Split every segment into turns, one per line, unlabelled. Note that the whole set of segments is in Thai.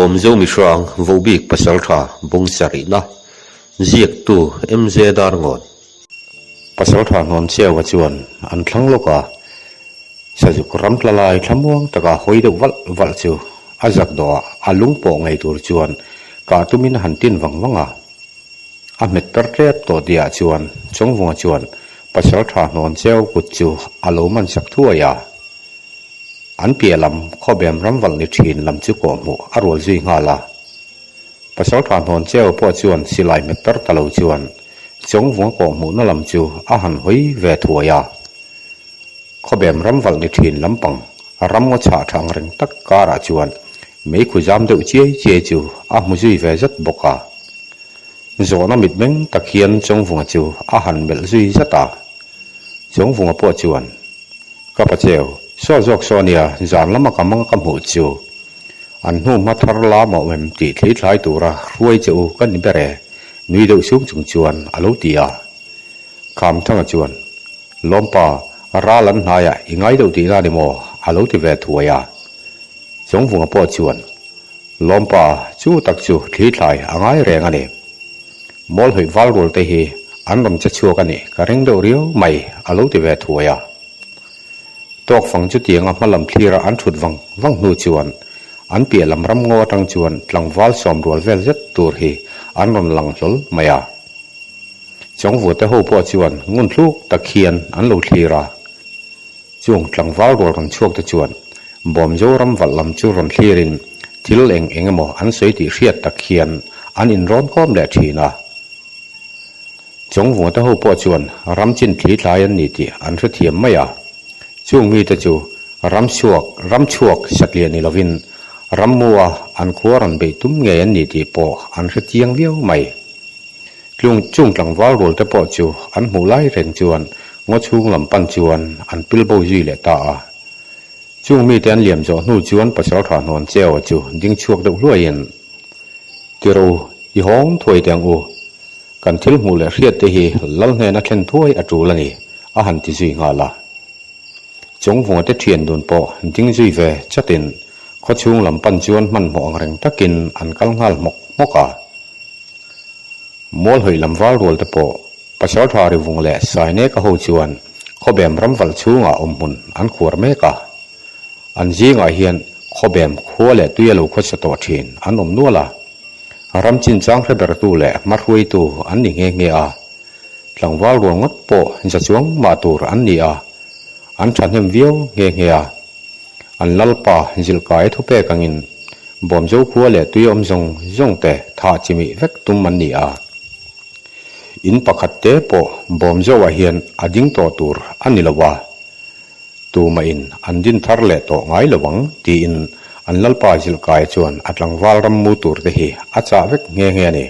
bom zo mi shrang vo bik pasal tha bung sari na ziek tu mz dar ngot
pasal tha non chewa chuan an thlang loka sa ju kram tlalai thamuang taka hoide wal chu azak do alung po ngai tur chuan ka tumin hantin wangwanga a met pertret to dia chuan chongwanga chuan pasal tha non cheu kut chu alo man sak thuaya an pielam khobem ramwal ni thin lam chu ko mu arol zui ngala pasal tha non cheu po chuan silai met per talo chuan chongwanga ko mu na lam chu a han hoi ve thuaya khobem ramwal ni thin lampang ram ngo cha thang reng tak kara chuan mei khu jam deuh che chu a mu zui ve zat boka zona mit meng takhian chongwanga chu a han bel zui zata chongwanga po chuan ka pa cheu so jok sonia zan lama kamang kamhu chu an nu ma thar la mo mem ti thlei thlai tura ruai chu kan ni bere nui deuh sung chung chuan alo tia kam thanga chuan lompa ralan haya ingai deuh ti na ni mo alo ti ve thuaya chongwanga po chuan lompa chu tak chu thlei thlai angai reng ani mol hoi wal rol te hi an ram cha chuak ani ka reng do riu mai alo ti ve thuaya tok phang chu tianga hmalam thira an thut wang nu chuan an pia lam ram ngo tang chuan tlang wal som rol vel zet tur hi an ron lang hlol maya chongvu te ho po chuan ngun thluk takhian an lo thira chung tlang wal rol ron chuak te chuan bom zo ram wal lam chu ron thlirin thil engemaw an soi ti hriat takhian an in ron kom le thina chongvu te ho po chuan ram chin thli thlai an ni ti an thra thiam maya chung mi te chu ram chuak saklian ni lovin ram muwa an khuaran be tum nge an ni ti po an hra chiang viau mai chung tlang wal rol te po chu an mu lai reng chuan ngo chung lam pan chuan an pilbo zui le ta a chung mi te an liam zo nu chuan pasal tha non cheo chu ding chuak deuh hluain tiro i hong thoi teng u kan thil mu le hriat te hi lal hne na thlen thoi atulani a han ti zui ngala chongwanga te thian dun po ding zui ve chatin kho chung lam pan chuan man mo ang reng takin an kal ngal moka mol hoi lam wal rol te po pasal tha ri wung le sai ne ka ho chuan khobem ramwal chunga hun an khur me ka an jinga hian khobem khole tuelo kho sa to thin an nuala ram chin chang hre ber tu le mar hui tu an ni nge a tlang wal ro ngot po ja chuang ma tur an ni a an thanem viau nge a an lalpa jil kai thupe kangin bom jo khuale tuyom zong te tha chimi vek tum man ni a in pakhat te po bom jo wa hian ading to tur ani lawa tu ma in an din thar le to ngai lawang ti in an lalpa jil kai chuan atlang wal ram mu tur te hi acha vek nge ni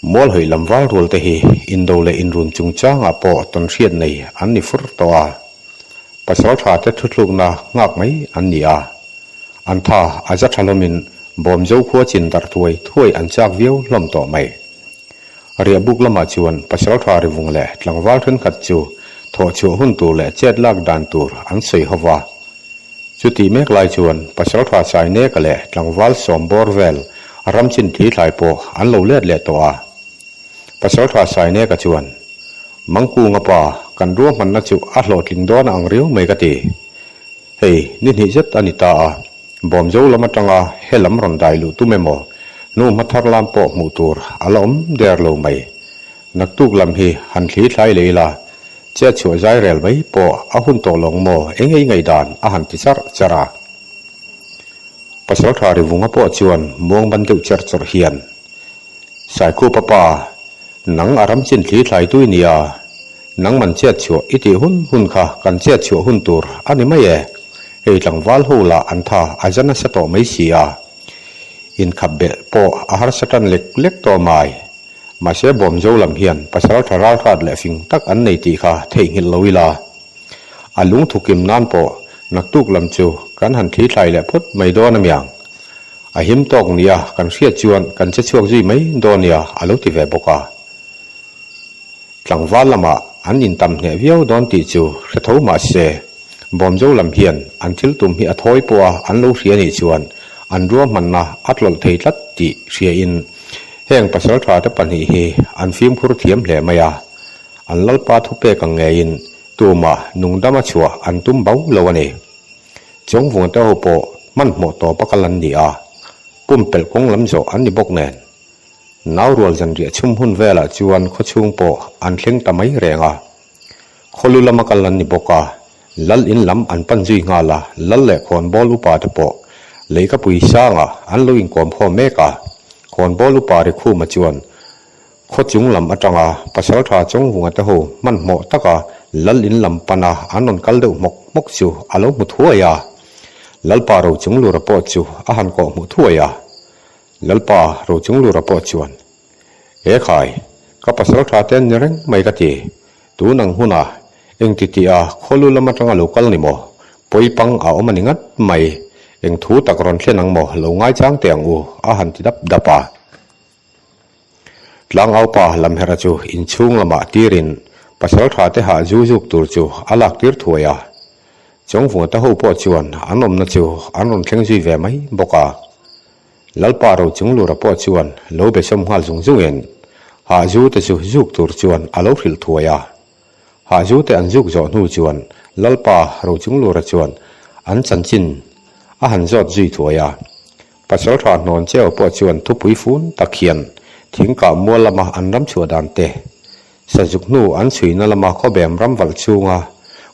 mol hoi lam wal rol te hi indo le in run chung changa po ton hriat nei an ni fur to a pasal tha te thutluk na ngak mai an ni a an tha aja thalomin bom zo khuwa chin dar thuai an chak viau hlom to mai ria buk lama chuan pasal tha ri wung le tlang wal thun khat chu tho chu hun tu le chet lak dan tur an soi hawa chuti mek lai chuan pasal tha sai ne ka le tlang wal som bor vel ram chin thi thlai po an lo let le to a pasal tha sai ne ka chuan mangku nga pa kan ro man na chu a hlo tling don ang riu mai ka ti hei ni ni zat anita a bom zo lama tanga helam ron dai lu tu memo nu mathar lam po mu tur alom der lo mai naktuk lam hi han thli thlai leila che chu zai rel mai po a hun to long mo engei ngai dan a han ti chara pasal tha ri wunga po chuan mong ban deuh char hian sai khu papa nang aram chin thli thlai tu nia nang man chet chu iti hun kha kan chet chu hun tur ani mai e ei tlang wal ho la an tha ajana sa to mai sia in khabbe po ahar satan lek to mai ma se bom zo lam hian pasal tharal khat le fing tak an nei ti kha thei ngil loila alung thukim nan po naktuk lam chu kan han thli thlai le phut mai do na myang a him tok nia kan hriat chuan kan che chuak zui mai do nia alo ti ve boka tlang wal lama an in tam hne viau don ti chu hre tho ma se bom zo lam hian an thil tum hi a thoi po an lo hriani chuan อันรวมมันนะอัดหลเทลัดติเสียอินแห่งปัสสาวะตะปันหิเฮอันฟิมคุรเทียมแหลมายาอันลลปาทุเปกังเงยินตัวมานุงดามาชัวอันตุ้มเบาเลวันเอจงวงเต้าโปมันหมดต่อปะกัลันดีอาปุ่มเปิลคงลำโจอันนี้บกแนนนาวรัวจันเรียชุมหุ่นเวลาจวนขชุงโปอันเข่งตะไม่แรงอาขลุลมะกัลันนี้บกาลัลอินลำอันปันจุยงาลาลัลเล่ขอนบอลุปาตะโปเลยกับปุยช่างอันลุยงกอมพ่อเมกาขอนบอลุปาริคู่มาจวนขจุงลำอัตงาปัสสาวะจงวงเต้ามันหมดตะกาลัลอินลำปนาอันนนกัลเดมกจูอาลมุทัวยาลัลปาเราจงลูระปอจูอาหันก็มุทัวยาลัลปาเราจงลูระปอจวนเอ๋ขายกับปัสสาวะเต้นเร่งไม่กะตีตูนังหุนาเองติติอาขลุลมาจังอาลูกัลนิโมปอยปังเอามันงัดไม่เองทูตะกรอนเช่นนังโมเหลวง่ายจังเตียงอูอาหันติดับปาหลังเอาปาลำเฮราจูอินชุงละมาตีรินปัสสาวะเตหาจุกตูจูอาลักตีร์ถวยาจงฟงตะหูปอจวนอันนมนจูอันนนเข่งจุยเวไหมบกาลัลปาเราจงลูระปอจวนโลเบชมหัลจุงเงินหาจูเตจูจุกตูจวนอาลูฟิลถวยาหาจูเตอันจุกจอนูจวนลัลปาเราจงลูระจวนอันจันจินอาหันจอดจุยถวยาปัสสาวะนอนเจ้าปอจวนทุปุยฟูนตะเคียนทิ้งกามัวละมาอันรำชัวดานเตสจุกนูอันสุยนละมาข้อแบมรำวัลชูงา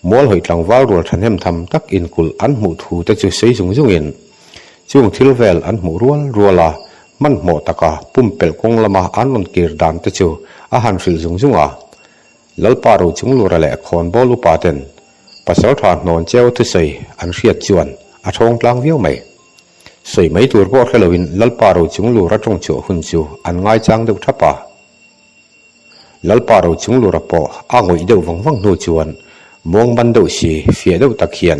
มัวหอยหลังวารัวทันเฮมทำตักอินกุลอันหมูทูแต่จุใส่จุงอินจุงทิลเวลอันหมูรัวลามันหมดตะกาปุ่มเปิลกงละมาอันนนกีรดานแต่จูอาหันฟิลจุงจุงอาลัลปารูจุงลูระเละคอนบอลูปาเตนปัสสาวะนอนเจ้าทุใส่อันเสียดจวนอาทองกลางเวียวไหมสวยไม่ตัวพ่อแค่ลวินลัลปารูจุงลูระจงโจหุ่นจูอันง่ายจังเดือดทับปาลัลปาเราจงลูระปออ่างวยเดววังโนจวนมองบันเดวสีเฟียเดวตะเคียน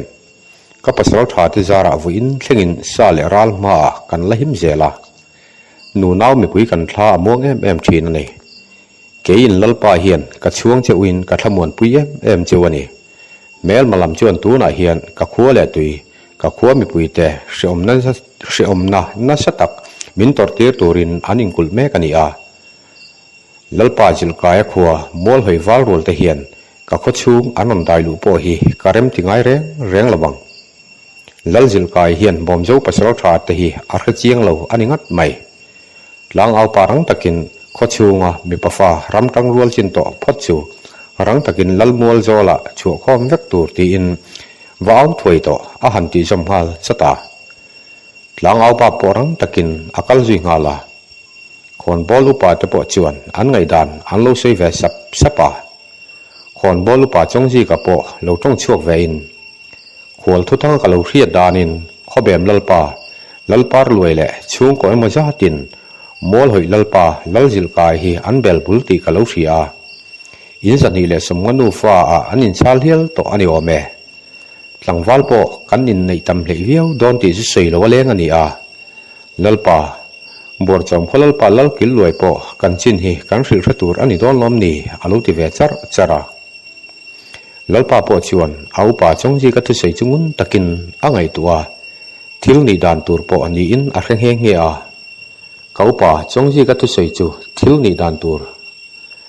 ก็ปัสสาวะที่จาระวินเข่งินซาเลรัลมากันละหิมเจลานูนาวมีปุยกันท่ามองเอ็มทีนั่นเองเกยินลัลปาเฮียนกับช่วงเจวินกับขมวนปุยเอ็มเจวันนี้แม้มาลำจวนตัวน่าเฮียนกับขัวเละตุยกับขัวมีปุยแต่เชื่อมน่าสตักมินตอร์เตอร์ตัวรินอันอิงกุลเมกันนี่อาลัลปาจิลกายขัวมัวหอยวาลรัวเทียนกับขชุงอันนนได้ลูปอฮีการเมติงไอเร่งระวังลัลจิลกายเฮียนบอมเจ้าปัสสาวะเตหีอาร์เจียงเหลาอันงัดไม่หลังเอาปารังตะกินขชุงมีปะฟ้ารำตังรัวจินโตพอดจูรังตะกินลัลมัวลโจละชัวข้อมเวกตูตีอินว้าวถวยโตอาหันติจมฮัลสตาหลังเอาปาปอรังตะกินอากัลจุยงาลาคนบอลูปาตะปอจวนอันไงดานอันโลเซเวสับปะคนบอลูปาจงจีกับปอเราต้องช่วยเวินขวลทุทั้งกับเราเรียดดานินข้อแบบลัลปารวยแหละช่วงก่อนมาจ้าตินมัวหอยลัลปาลัลจิลกายฮีอันเบลบุลตีกับเราเสียอินสันนี่แหละสมงูฟ้าอันอินชาลเฮียลต่ออันนี้ว่าแม่หลังวัลปอกันอินในตำเหลวโดนตีสุดๆแล้วว่าเลี้ยงอันนี้ลัลปาบวชจอมคนลัลปาลัลกิลลวยปอกันจินฮีกันสิรตูร์อันนี้โดนล้อมนี่อาลูติเวจาระลัลปาปอชวนเอาป่าจงจีกัตุใส่จุงุนตะกินอ่างไอตัวทิลนี่ดานตูร์ปออันนี้อินอาเร่งเฮงเฮียเขาป่าจงจีกัตุใส่จูทิลนี่ดานตูร์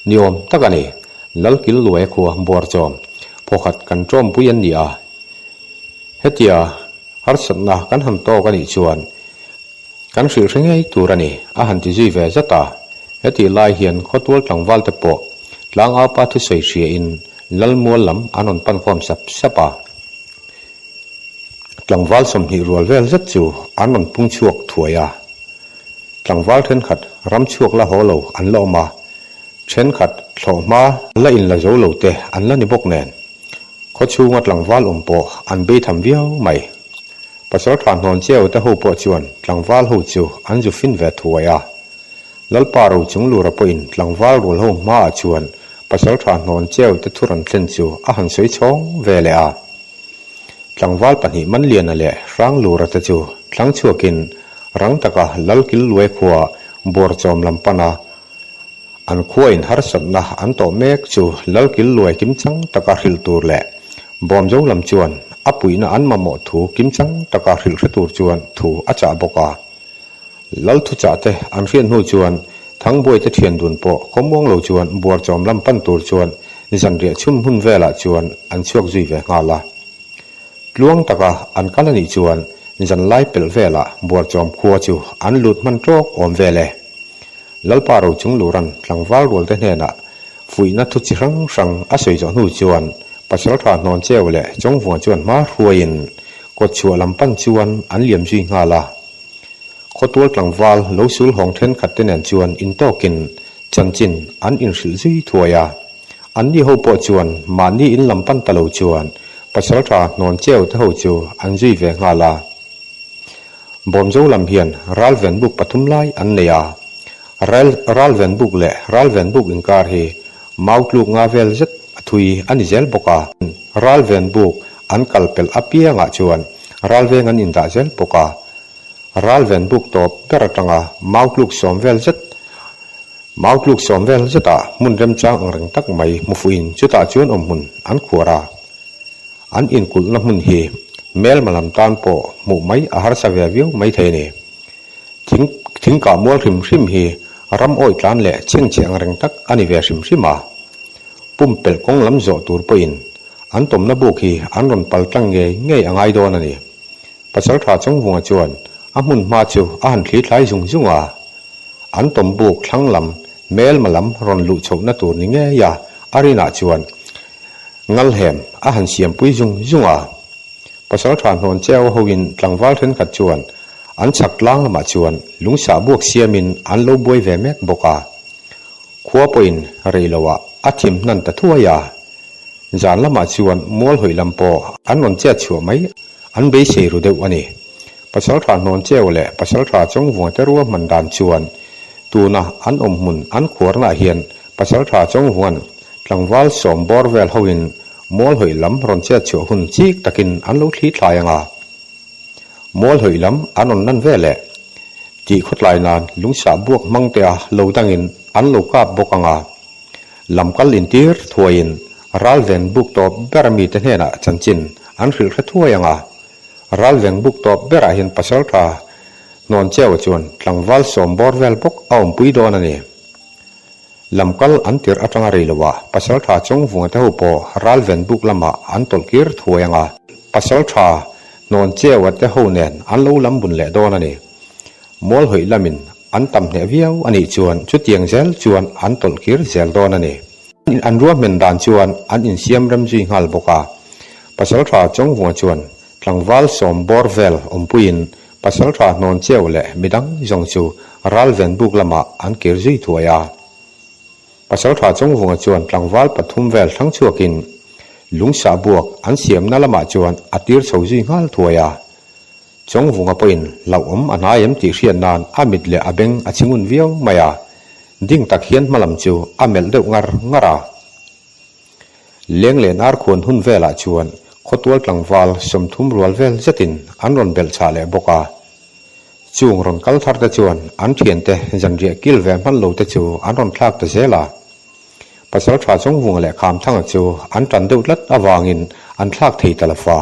นิยมตะกันนี่ลัลกิลลวยขัวบวชจอมพอขัดกันจอมปุยันนี่เฮียฮาร์สันนะกันหันโตกันอีชวนกันสื่อเรื่องไอ้ตัวนี้อาหารที่จีเวจตาเฮติลายเฮียนขดตัวหลังวัลตะปอหลังเอาปาทุใส่เสียอินลัลมัวลำอันนนปันความสับปะหลังวัลสมหิรัวเวลจัดจูอันนนพุ่งชวกถวยหลังวัลเทนขัดรำชวกละหัวเหลาอันละมาเช่นขัดหล่อมาละอินละโจเหลาเตอันละนิบกแนนขดชูงัดหลังวัลปออันเบทำเวียวใหม่ปัสสาวะนอนเจ้าแต่หูปอจวนหลังวัลหูจูอันจูฟินเวถวยลัลปารูจงลูระปอินหลังวัลรัวหูมาจวนปัสสาวะนอนเจ้าแต่ทุรันเซนจูอาหันสวยชองเวเลหลังวัลปัญหิมันเลียนอะไรรังลูระตะจูหลังชัวกินรังตะกะลัลกิลลวยขัวบวชจอมลำปนาอันขัวอินฮาร์สันนะอันโตเมกจูลัลกิลลวยกิมจังตะกะฮิลตูร์แหละบอมเจ้าลำจวน apui na an ma mo thu kim chang taka hril hretur chuan thu acha boka lal thu cha te an rian hu chuan thang boi te thian dun po khomwang lo chuan buar chom lam pan tur chuan zan ria chum hun vela chuan an chuak zui ve ngala tluang taka an kalani chuan zan lai pel vela buar chom khuwa chu an lut man trok om vele lalpa ro chung luran tlangwal rol te hena fuina thu chi rang rang a soi jo nu chuan pasal tha non chewle chong vuan chuan ma ruin ko chua lampan chuan an liam zui ngala khotol tlangwal lo sul hong then khat ten an chuan in tokin chanchin an in hril zui thuaya an ni ho po chuan mani in lampan talo chuan pasal tha non chew te ho chu an zui ve ngala bom zo lam hian ralven buk pathum lai an neya ralven buk le ralven buk inkar hi mautluk nga vel zet thui ani zel boka ralven buk an kalpel apia nga chuan ralven an inda zel boka ralven buk top peratanga mautluk somvel zeta mun rem chang angreng tak mai mufuin chuta chuan mun an khura an in kul na mun hi mel malam tan po mu mai ahar sa veviu mai theini thing ka mol rim hi ram oi tlan le cheng cheng reng tak ani ve rim pumpel kong lam zo tur poin an tom na buk hi an ron pal tlang nge angai don ani pasal tha chong wunga chuan amun ma chu a han thli thlai zunga an tom buk thlang lam mel malam ron lu chho na tur ni nge ya arina chuan ngal hem a han siam pui zunga pasal tha non cheu hoin tlangwal then khat chuan an chak lang ma chuan lungsa buak siamin an lo boi ve mek boka khuwa poin reilowa athim nan ta thuaya zan lama chuan mol hoi lampo an non che chu mai an be sei ru deuh ani pasal tha non chewle pasal tha chong wang te ruwa mandan chuan tuna an mun an khorna hian pasal tha chong wan tlangwal som borvel hoin mol hoi lam ron che chu hun chik takin an lo thli thlaianga mol hoi lam anon nan vele ti khotlai nan lungsa buak mangtea lo dangin an lo kap bokanga lamkal intir thuain ralven buk top berami te hena chanchin an hril kha thuayanga ralven buk top bera hin pasal tha non chew chuan tlangwal som borvel bok aum pui don ani lamkal antir atanga reilowa pasal tha chong vunga te ho po ralven buk lama an tolkir thuayanga pasal tha non chew te ho nen an lo lam bun le don ani mol hoi lamin an tam ne viau ani chuan chu tiang zel chuan an tolkir zel don ani an ruwa men dan chuan an in siam ram zui ngal boka pasal tha chong wang chuan tlangwal som borvel ompuin pasal tha non chewle midang jong chu ralven buk lama an kir zui thuaya pasal tha chong wang chuan tlangwal pathum vel thang chuakin lungsa buak an siam na lama chuan atir chho zui ngal thuaya chong wunga poin lawom anayam ti hrian nan amit le abeng achingun viau maya ding tak hian malam chu amel deuh ngara leng len ar khon hun vela chuan khotwal tlangwal somthum rual vel zetin an ron bel chale boka chung ron kal thar te chuan an thian te janria kil ve man lo te chu an ron thlak te zela pasal tha chong wung le kham thang chu an tan deuh lat awangin an thlak thei talafa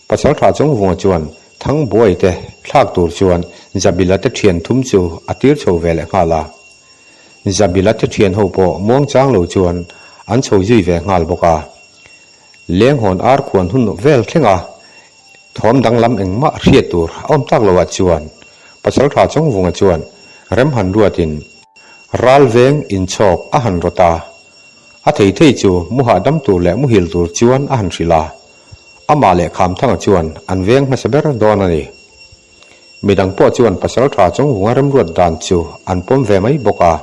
pasal tha chong wung chuan thang boi te thlak tur chuan zabila te thian thum chu atir chho vele ngala zabila te thian ho po mong chang lo chuan an chho zui ve ngal boka leng hon ar khuan hun vel thlenga thom dang lam engma hriat tur om tak lo wa chuan pasal tha chong wunga chuan rem han ruatin ralveng in chok a han rota a thei chu muha dam tur le muhil tur chuan a han hrila ama le kham thanga chuan an veng ma saber don ani midang po chuan pasal tha chong wunga rem ruat dan chu an pom ve mai boka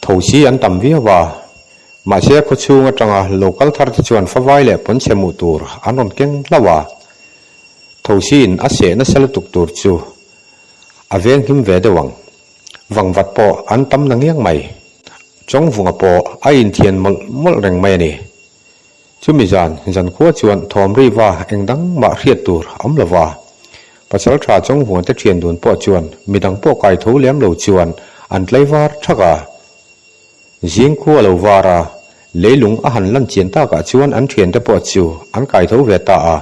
thosi an tam viawa ma se kho chunga tanga local thar chuan fawai le pon chemu tur anon keng lawa thosin a se na sel tuk tur chu aveng him ve dewang wangwat po an tam na ngiang mai chong wunga po a in thian mol reng mai ni chumi jan kho chuan thom ri wa engdang ma hriat tur am lawa pasal tha chong wunga te thian dun po chuan midang po kai tho lem lo chuan an tlaiwar thaka jing khu lo wara leilung a han lan chian ta ka chuan an thian te po chu an kai tho ve ta a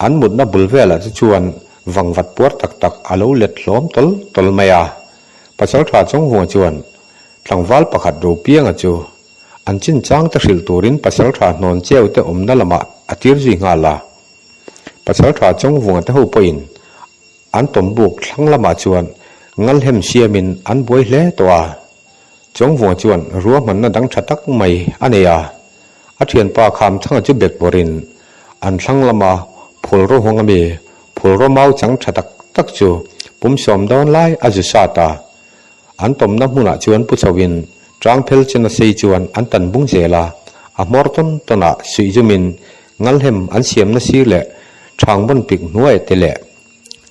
an mut na bul vela chuan wangwat puar tak tak alo let hlom tol maya pasal tha chong huwa chuan tlangwal pakhat ro pianga chu an chin chang ta hril turin pasal tha non cheu te omna lama atir ji nga la pasal tha chong huwa te ho poin an tombuk thlang lama chuan ngal hem siamin an boi hle towa chong huwa chuan ruwa man na dang thatak mai aneya a thian pa kham thanga chu bek borin an thlang lama phul ro hongami phul ro mau chang thatak tak chu pum som don lai aju sata an tom na huna chuan pu chawin trang phel chena sei chuan an tan bung zela a morton tona sui jumin ngalhem an siam na sir le thang bon pik nuai tele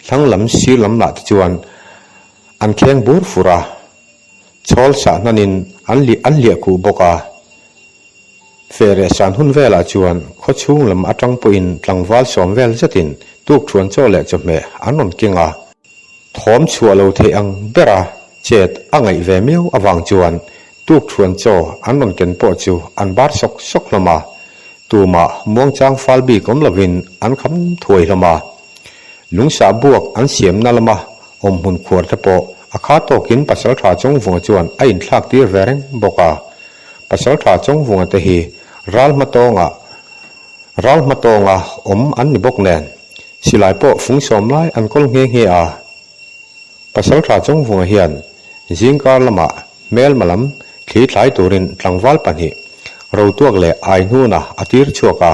thanglam sir lam la chuan an kheng bur fura chol sa nanin an lia ku boka fere san hun vela chuan kho chung lam atang poin tlangwal som vel zatin tuk thuan chole chome anon kinga thom chualo the ang bera chet angai ve meu awang chuan tuk thuan cho anon ken po chu an bar sok lama tuma muang chang falbi kom lovin an kham thoi lama lungsa buak an siam na lama om hun khwar te po akha to kin pasal tha chong vunga chuan a in thlak tir vereng boka pasal tha chong vunga te hi ral matonga om an ni bok nen silai po phung som lai an kol nge a pasal tha chong vunga hian jingkar lama mel malam khi thlai turin tlangwal pani ro tuak le ai nu na atir chuaka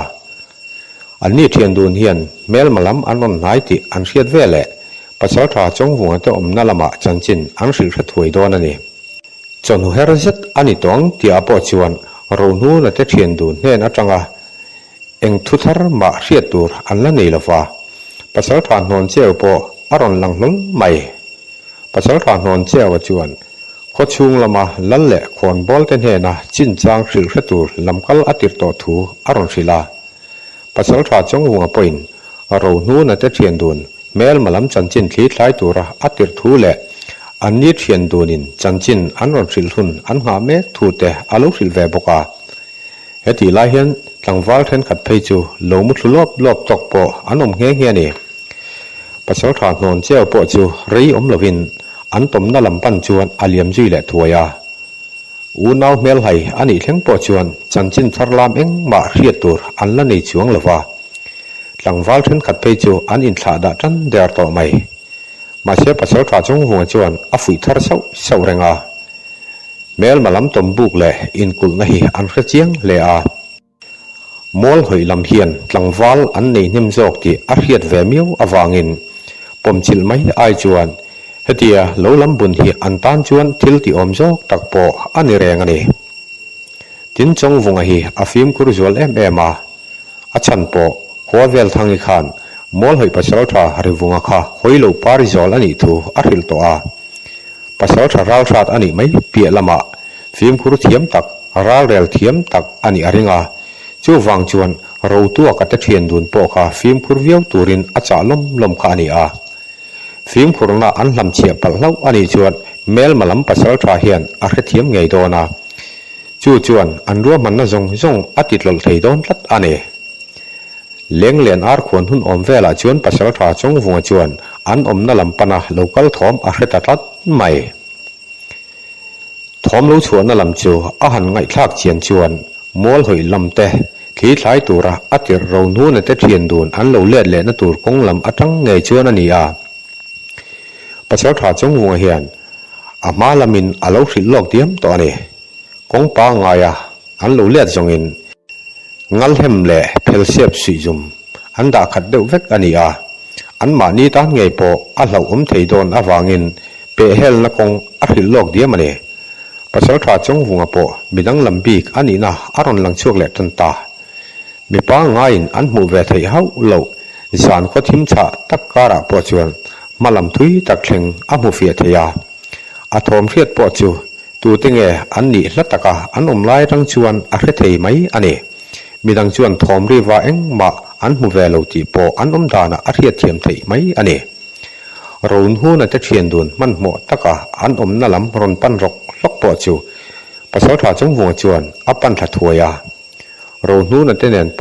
anni thian dun hian mel malam anon nai ti an hriat vele pasal tha chong vunga te omna lama chanchin an hril hra thui don ani chonu herzet ani tong ti apo chuan ro nu na te thian dun hen atanga eng thuthar ma hriat tur an la nei lawa pasal tha non cheu po aron lang lol mai pasal tha non cheu chuan kho chung lama lal le khon bol ten he na chin chang hril hra tur lamkal atir to thu aron hrila pasal tha chong vunga point ro nu na te thian dun mel malam chanchin thli thlai tura atir thu le anni thian dunin chanchin anron hril hun an nga me thu te alo hril ve boka heti lai hian tlangwal then khat phei chu lo mu thlulop lop tok po anom nge ni pasal tha non cheu po chu rei om lovin an tom na lampan chuan aliam zui le thuaya u nau mel hai ani thleng po chuan chanchin tharlam eng ma hriat tur an la nei chuang lawa tlangwal then khat phei chu an in thla da tan der to mai ma se pasal tha chong hunga chuan a fui thar sau renga mel malam tom buk le in kul na hi an hra chiang le a mol hoi lam hian tlangwal an nei nim jok ti a hriat ve miu awangin pomchil mai ai chuan hetia lo lam bun hi an tan chuan thil ti om jok tak po ani reng ani tin chong vunga hi a fim kur zol em a chan po khwavel thangi khan mol hoi pasal tha ri vunga kha hoilo par zol ani thu a hril to a pasal tha ral that ani mai pia lama fim kur thiam tak ral rel thiam tak ani aringa chu wang chuan ro tu ka te thian dun po kha fim kur viau turin acha lom kha ani a phim khurna an lam chia palhlau ani chuan mel malam pasal tha hian a hrethiam ngei dona chuan an ruwa man na zong atitlol thei don tlat ani leng len ar khon hun om vela chuan pasal tha chong vunga chuan an om na lampana local thom a hreta tlat mai thom lo chuan na lam chu a han ngai thlak chian chuan mol hoi lam te khi thlai tura atir ro nu na te thian dun an lo let le na tur kong lam atang ngei chuan ani a pasal tha chong vunga hian ama lamin alo hril lok tiam to ani kong pa ngaya an lo let zongin ngal hem le phel sep sui zum an da khat deuh vek ani a an ma ni tan ngei po a hlau thei don awangin pe hel na kong a hril lok diam ani pasal tha chong vunga po midang lambik ani na aron lang chuak le tan ta mi pa ngain an mu ve thei hau lo zan kho thim cha tak kara po chuan malam thui tak thleng a mu fia theya a thom hriat po chu tu tinge an ni hlataka an lai rang chuan a hre thei mai ani midang chuan thom ri wa eng ma an mu ve lo ti po an dana a hriat thiam thei mai ani ron hu na te thian dun man mo taka an na lam ron pan rok lok po chu ภาษาทาจงวงจวนอปันทะถวยาโรนูนั่นเตเนนโป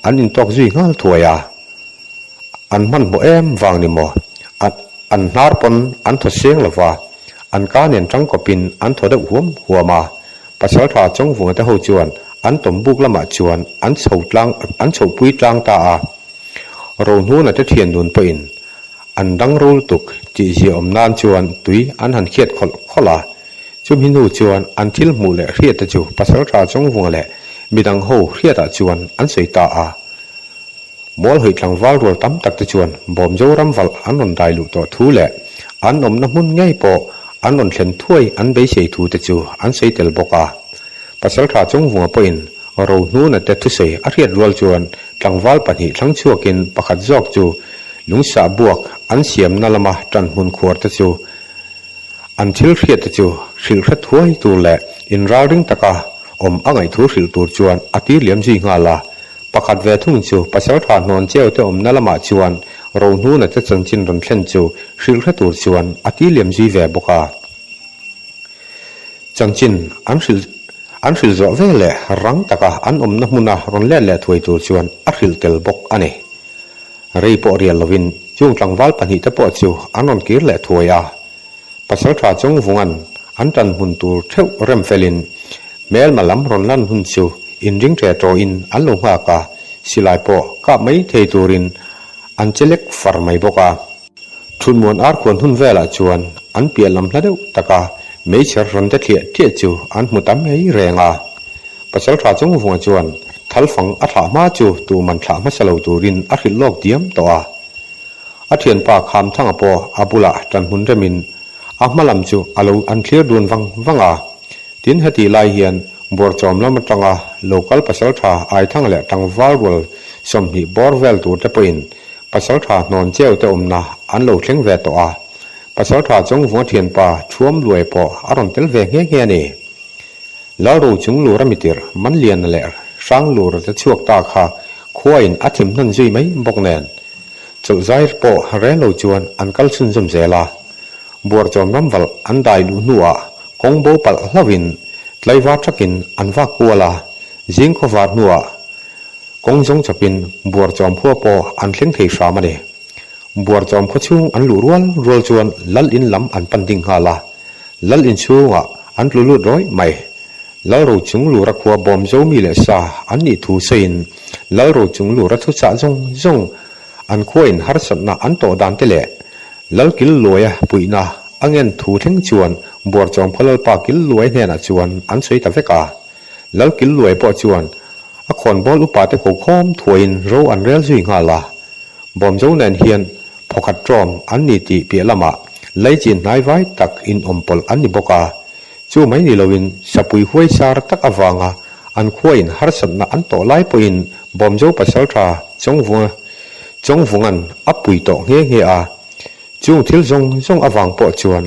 อันอินตอกจุยงาลถวยาอันมันบ่เอ็มวางนิโมอันนารปนอันทเสียงละว่าอันกาเนนจังก็ปินอันทอดหัวหัวมาภาษาทาจงวงตะโหจวนอันตมบุกละมาจวนอันเฉาตลังอันเฉาปุยตลังตาโรนูนั่นเตเทียนดุนปินอันดังรูตุกจีเจียอมนานจวนตุยอันหันเขียดขอลาจุมหินูจวนอันทิลมูเลเรียตจูภาษาทาจงวงแหละมีดังโหเรียตจวนอันสวยตามอลหิตลังวาลรัวตั้มตักจวนบอมโจรำวัลอันนนได้ลุต่อทูแหละอันอมน้ำมุนง่ายปออันนนเข็นถ้วยอันใบเฉยทูตจูอันสวยเตลบกาภาษาทาจงวงปอินเรานูนัดเตทุเสยอเรียดรัวจวนลังวาลปันหิทั้งชั่วกินประคัดจอกจูลุงสาบวกอันเสียมนาลมาจันมุนขวดจูอันทิลเรียตจูสิลขัดถ้วยตูแหละอินราริงตะกาอมอ่างไอทูสิลตูจวนอติเลียมจีงาลาประคัดเวทุ่งจูภาษาทานนเจ้าเตอมนาลมาจวนเรานูนัดเตจันจินรันเข็นจูสิลขัดตูจวนอติเลียมจีเวบกาจังจินอันสิลจอเวเลรังตะกาอันอมน้ำมุนารอนเล่เล่ถวยตูจวนอัสิลเตลบกอันเนเรย์ปอเรียลวินจุงจังวัลปันหิตะปอจิวอันนนกีร์เล่ถวยาภาษาทาจงวงันอันจันหุนตูเทวเรมเฟลินเมลมาลัมรอนลันหุนจิวอินริงเทโตอินอันลงหากาสิลายปอกะไม่เทตูรินอันเจเล็กฟาร์ไม่บกาทุนมวนอาร์ควรหุนเวลาจวนอันเปียลำละเดวตะกาไม่เชื่อรันเดเทียเทียจิวอันมุตัมไม่แรงาภาษาทาจงวงันจวนทัลฟังอัฐามาจูตูมันถามาสลาวตูรินอัริโลกเดียมตัวอัฐียนปากคำทั้งอปออาบุละจันหุนเรมินอามาลำจูอาลูอันเคลียร์ดวนวังตินเหติลายเฮียนบัวจอมลำตังโลกัลภาษาทาไอทั้งแหละทั้งวาลวลสมหิบอร์เวลตูเตปินภาษาทานอนเจ้าเตอมนาอันโลเทงเวตัวภาษาทาจงหัวเทียนป่าช่วมรวยปออารมณ์เตลเวงเงี้ยนี่แล้วรู้จุงลูรมิติร์มันเลียนแหละช่างลูรจะช่วตาขาขวายอาทิมนั่นจุยไหมบอกแนนจุใจปอเรนโลจวนอันกัลซุนจมเจลาบัวจอมน้ำวัลอันได้ลูนัวกงโบปัลลาวินไลวาชักินอันว่ากัวลาจิงขวานัวกงจงจับปินบัวจอมพัวปออันเลี้ยงเทชามาเดบัวจอมขชุงอันหลุรัวจวนลัลอินลำอันปันดิงฮาลาลัลอินชูงอันลุร้อยไม่แล้วเราจุงหลุรักหัวบอมโจมีเลสาอันนี้ทูเซนแล้วเราจุงหลุรักทุจ่าจงอันขวายฮาร์สันนาอันโตดานเตเลแล้วกิลลวยปุยนาอังเงินทูเทงจวนบัวจอมพลปากิลลวยเนี่ยนะจวนอันสวยตะเวกาแล้วกิลลวยปอจวนอคนบอลอุปาเตโคคอมถวยโรอันเรียลจุยงาลาบอมโจเนนเฮียนพอขัดจอมอันนี้ตีเปียละมาไลจินนายไว้ตักอินอมปลอันนี้บกาจู่ไม่นิลวินสปุยห้วยชาร์ตักอวางอันขวายฮาร์สันนาอันโตไลปุยนบอมโจปัสสาวะจงวงันอับปุยโตเงี้ยจุงทิลจงอวังปอจวน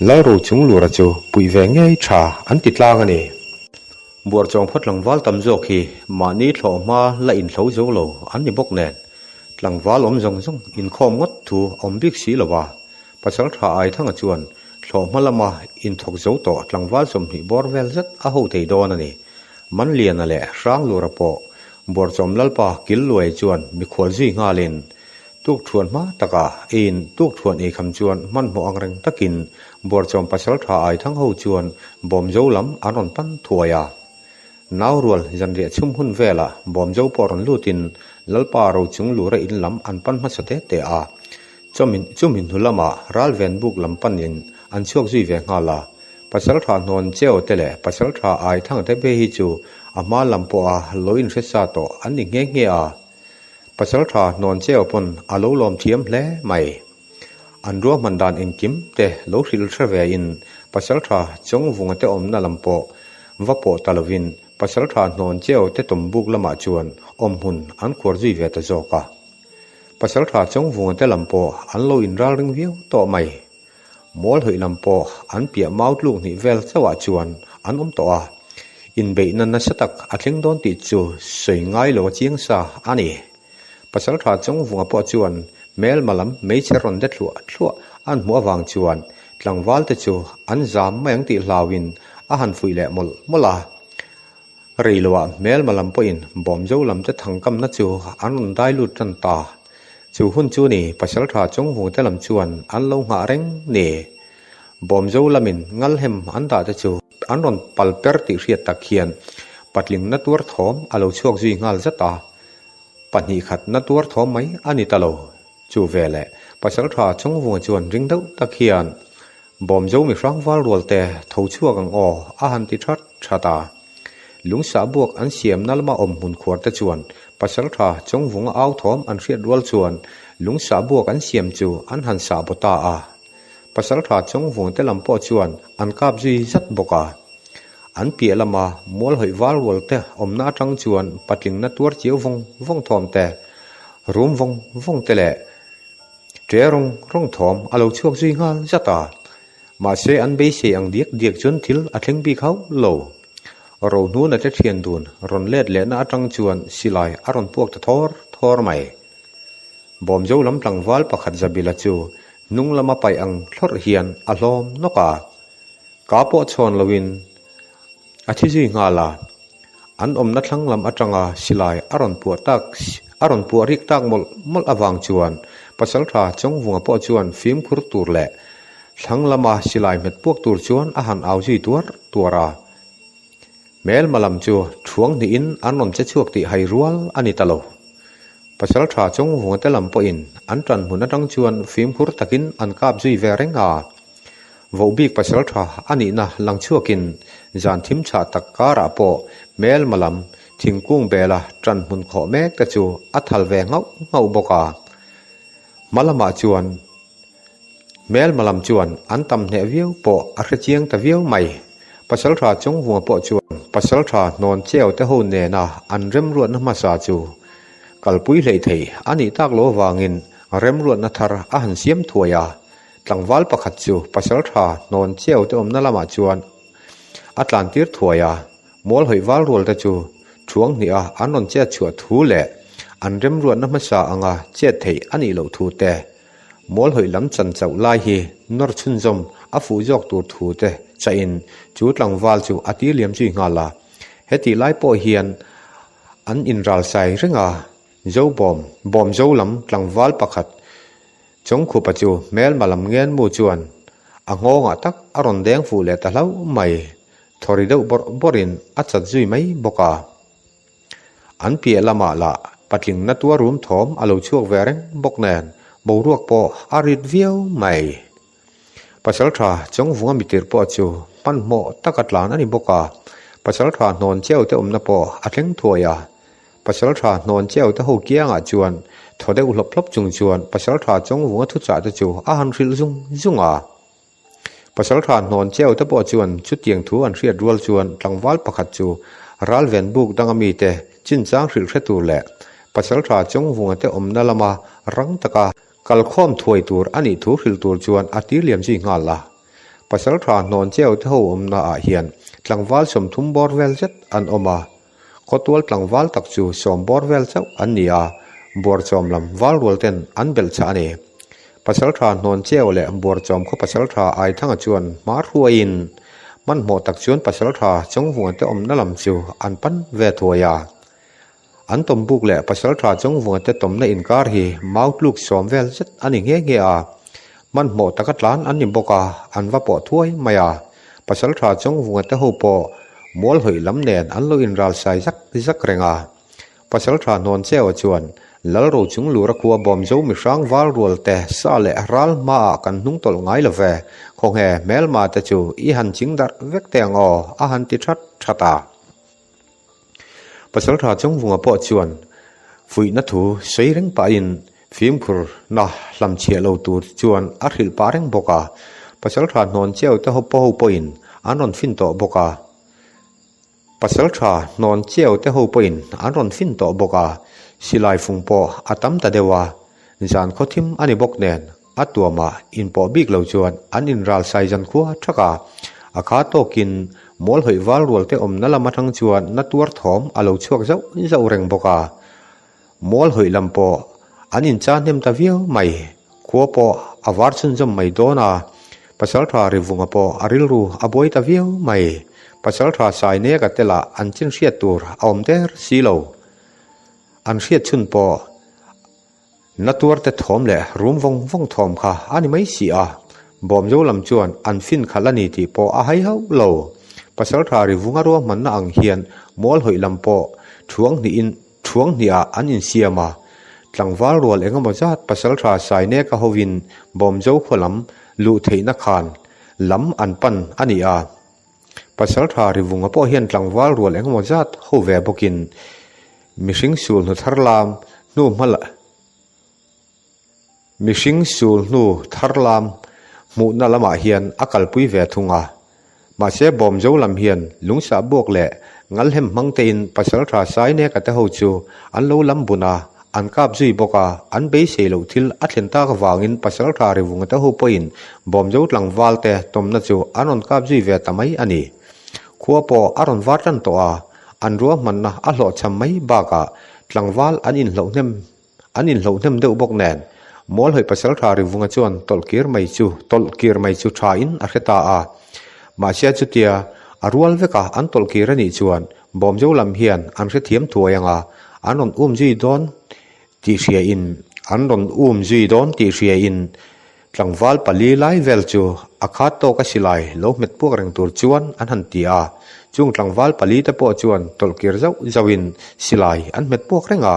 แล้วรู้จุงลูระจูปุยแวงไงชาอันติดลางนี่บัวจงพดหลังวัลตำโจกีมานี้หล่อมาละอินเขาโจโลอันนี้บกแนนหลังวัลอมจงอินคอมงดถูอมบิกสีละว่าภาษาไทยทั้งจวนหล่อมาละมาอินทกโจโตหลังวัลสมหิบอร์เวลซัดอาหูเตยโดนนี่มันเลียนนั่นแหละร่างลูระปอบัวจงลัลปากิลลวยจวนมีขวดซีงาเลนตุกชวนมาตะกาอินตุกชวนเอคำชวนมันหมอังเริงตะกินบัวจอมปัสสาวะไอทั้งหูชวนบอมโจลำอารอนปันถวยานาวรัวจันเรียชุมหุนเวลาบอมโจปอรอนลูตินลัลปาเราจุงลูระอินลำอันปันมาสเตเตอาจุมินหุลมารัลเวนบุกลำปันยินอันชวกจุยเวงาลาปัสสาวะนอนเจ้าเตเลปัสสาวะไอทั้งเตเบฮิจูอามาลำปอาโลอินเรซาโตอันนี้เงี้ยภาษาทานอนเจ้าปนอาโลลอมเทียมและไม่อันรัวมันดานอินกิมเตโลหิลเทเวอินภาษาทาจงวงเตอมนาลัมโปวปอตาลวินภาษาทานอนเจ้าเตตุมบุกละมาจวนอมหุนอันขวดจีเวตโจกาภาษาทาจงวงเตลัมโปอันโลอินราลิงวิวต่อไม่มอลหิลัมโปอันเปียมาอุลูกนิเวลสวะจวนอันตัวอินเบนันนัสตักอัดเลี้ยงโดนติดจูสวยง่ายโลเจียงซาอันนี้ภาษาทาจงวงปอจวนเมลมาลัมไม่เชรอนเด็ดลัวอันหัววางจวนหลังวัลเตจูอันจามไม่ยังติลาวิน อาหันฟุยแหละมลารีลวะแมลมาลำปอินบอมเจ้าลำจะทังกำนัดจูอันได้ลุดจันตาจูหุ่นจูนี่ปัสสาวะจงหงแต่ลำจวนอันลงหาเร่งเน่บอมเจ้าลำมินงัลเฮมอันตาจะจูอันรอนปัลเปอร์ติเรียตะเคียนปัดลิงนัดตัวทอมอโลชวกจุยงัลจะตาปัดหีขัดนัดตัวทอมไหมอันนี้ตลอจูเวลปัสสาวะจงหงจวนริงเดาตะเคียนบอมเจ้ามีครั้งวาลรัวแต่ทชัวกังอาหันติทัดชาตาลุงสาบวกอันเสียมนัลมาอมหุ่นขวดตะจวนปัสสาวะจงหงเอาทอมอันเรียดรัวจวนลุงสาบวกอันเสียมจูอันหันสาบตาปัสสาวะจงหงแต่ลำปอจวนอันกาบจุยจัดบกอันเปียละมามวลหอยวาลรัวแต่อมนาจังจวนปัดลิงนัดตัวเจียววงทอมแต่รูมวงแต่แหละเจรงทอมอโลชวกจุยงาลจัตามาเสอันเบเสอังเดียกจนทิลอัดเล็งบีเขาโลเราหนูน่าจะเทียนดูนรอนเล็ดเล่นอาจังจวนสิลายอารอนพวกตะทอร์ใหม่บอมเจ้าลำตังวาลประคัดจะบิลจูนุ่งละมาไปอังทอดเฮียนอารมนกากาปอชอนลวินอาทิจีงาลาอันอมนัดทั้งลำอาจังสิลายอารอนปัวริกตักมลอวังจวนปัสสาวะจงหัวปอจวนฟิล์มคุรตูร์แหละทั้งละมาสิลายเม็ดพวกตูร์จวนอาหารเอาจีตัวราแม้มาลำจูช่วงนี้อันนนจะช่วงที่ให้รัวอันนี้ตลอดปัสสาวะจงหัวแต่ลำปอินอันจันหุ่นตั้งจวนฟิล์มคุรตะกินอันกาบจุยเวรงวบีกปัสสาวะอันนี้นะลังชั่วกินจานทิมชาตะการะปอแม้มาลำทิ้งกุ้งเบลาจันหุ่นขอแม่กระจูอัฐัลแวงเงาบกามาละมาจวนแม้มาลำจวนอันตำเนวิวปออักเจียงตะวิวใหม่ปัสสาวะจงหัวปอจวนปัสสาวะนอนเจียวแต่หูเนนาอันเริ่มรวนมาสาจูกัลปุยเลยเทอันนี้ตักโลวางินเริ่มรวนนัทรอาหันเสียมถวยตังวัลประคัดจูปัสสาวะนอนเจียวแต่อมนั่นละมาจวนอัตลันติร์ถวยมอลหอยวาลรัวตะจูช่วงนี้อันนนเจียชัวทูเละอันเริ่มรวนมาสาอังเจียเทอันนี้เหลาทูเตมอลหอยลำจันเจ้าลายฮีนอร์ชุนจมอาฟูจอกตัวทูเตใจอินจูดหลังวาลจูอติเลียมจุยงาลาเฮติไลปอเฮียนอันอินรัลไซเรงเจ้าบอมเจ้าลำหลังวาลประคัดจงขุปจูแมลมาลำเงียนมูจวนอ่างงตักอรอนแดงฟูเลตะเล่าไม่ทอริดบรินอัจฉจุยไม่บกาอันเปียละมาละปัดลิงนัตัวรุมถอมอโลชวกเวรงบกแนนบูรวกปออาริดเวียวไม่ปัสสาวะจงวัวมิติร์ปอจูปันโมตักัดลานันบกาปัสสาวะนอนเจ้าเตอมนาปออัดเล็งถวยปัสสาวะนอนเจ้าเตอหูเกียงจวนทอได้อุลพลบจุงจวนปัสสาวะจงวัวทุจ่าตะจูอาหันริลจุงปัสสาวะนอนเจ้าเตอปอจวนชุดเตียงถูอันเรียดรัวจวนหลังวัลประคัดจูรัลเวนบุกดังมีเตจินจางริลเรตูเละปัสสาวะจงวัวเตอมนาลามารังตะกากัลข้อมถวยตัวอันนี้ถูริลตัวจวนอติเลียมจีงาลาปัสสาวะนอนเจ้าเท่าอมนาเฮียนหลังวาลสมทุมบอร์เวลจัดอันอมาขตัวหลังวาลตักจูสมบอร์เวลเจ้าอันนี้บอร์จอมลำวาลรัวเต็นอันเบลชาเนปัสสาวะนอนเจ้าและบอร์จอมข้อปัสสาวะไอทั้งจวนมารัวอินมันหมดตักจวนปัสสาวะจงหัวเตอมนั่นลำจูอันปันเวทัวยาอันตมบุกและปัสสาวะจงหัวเตตมในอินการีมาอุลูกสมเวลจัดอันนี้เงี้ยมันหมดตะกัดล้านอันยิมบกาอันว่าปอถ้วยมายาปัสสาวะจงหัวเตหูปอมอลหอยลำเนนอันโลอินรัลไซซักเรงปัสสาวะนอนเจ้าจวนแล้วเราจุงลูรักวัวบอมโจมิรังวาลรัวแต่ซาเลรัลมากันนุ่งตลไงละเวคงแห่แมลมาตะจูอีหันจิงดัดเวกแตงอาหันติชัดชะตาปัสสาวะจงหัวปอจวนฟุยนัทูใช้เร่งปาอินฟิล์มคุรน่ะลำเชียเราตูจวนอาริลปาเร่งบกาปัสสาวะนอนเจ้าเตหปอหูปอินอันนนฟินโตบกาปัสสาวะนอนเจ้าเตหูปอินอันนนฟินโตบกาสิลายฟุงปออาตัมตะเดวาจานเขาทิมอันนี้บกแนนอัตัวมาอินปอบิกเราจวนอันอินรัลไซจันขัวชักอาคาโตกินมอลหอยวาลรัวเตอมนั่นละมาทั้งจวนนัตัวถอมอโลชวกเจ้าเร่งบกามอลหอยลำปออันอินจานเนมตะวิวไม่ขัวปออาวาร์ชุนจมไม่โดนาปัสสาวะริวุงปออาริลรูอบอยตะวิวไม่ pasal tha sai ne ka tela an chin riat tur aum ter silo an riat chun po natur te thom le rum vong thom kha ani mai si a bom jo lam chuan an fin khalani ti po a hai hau lo pasal tha ri vunga ro man na ang hian mol hoi lam po thuang ni a an in siama tlangwal rol engemaw zat pasal tha sai ne ka hovin bom jo kholam lu theina khan lam an pan ani a pasal tha ri vunga po hian tlangwal rol engemaw zat ho ve bokin mihring sul nu tharlam nu mala mihring sul nu tharlam mu na lama hian akal pui ve thunga ma se bom jo lam hian lungsa bok le ngal hem mangtein pasal tha sai ne ka ta ho chu an lo lam buna an kap zui boka an be se lo thil a thlen ta ka wangin pasal tha ri vunga ta ho poin bom jo tlangwal te tomna chu anon kap zui ve tamai ani khuwa po aron watan to a an ruwa man na a hlo cham mai ba ka tlangwal an in hlo nem deuh bok nen mol hoi pasal tha ri vunga chuan tolkir mai chu tha in a kheta a ma sia chu tia arwal veka an tolkir ani chuan bom jo lam hian an khe thiam thuayanga anon zui don ti hria in tlangwal pali lai vel chu akhat to ka silai lo met puk reng tur chuan an han ti a chung tlangwal pali te po chuan tolkir zawin silai an met puk renga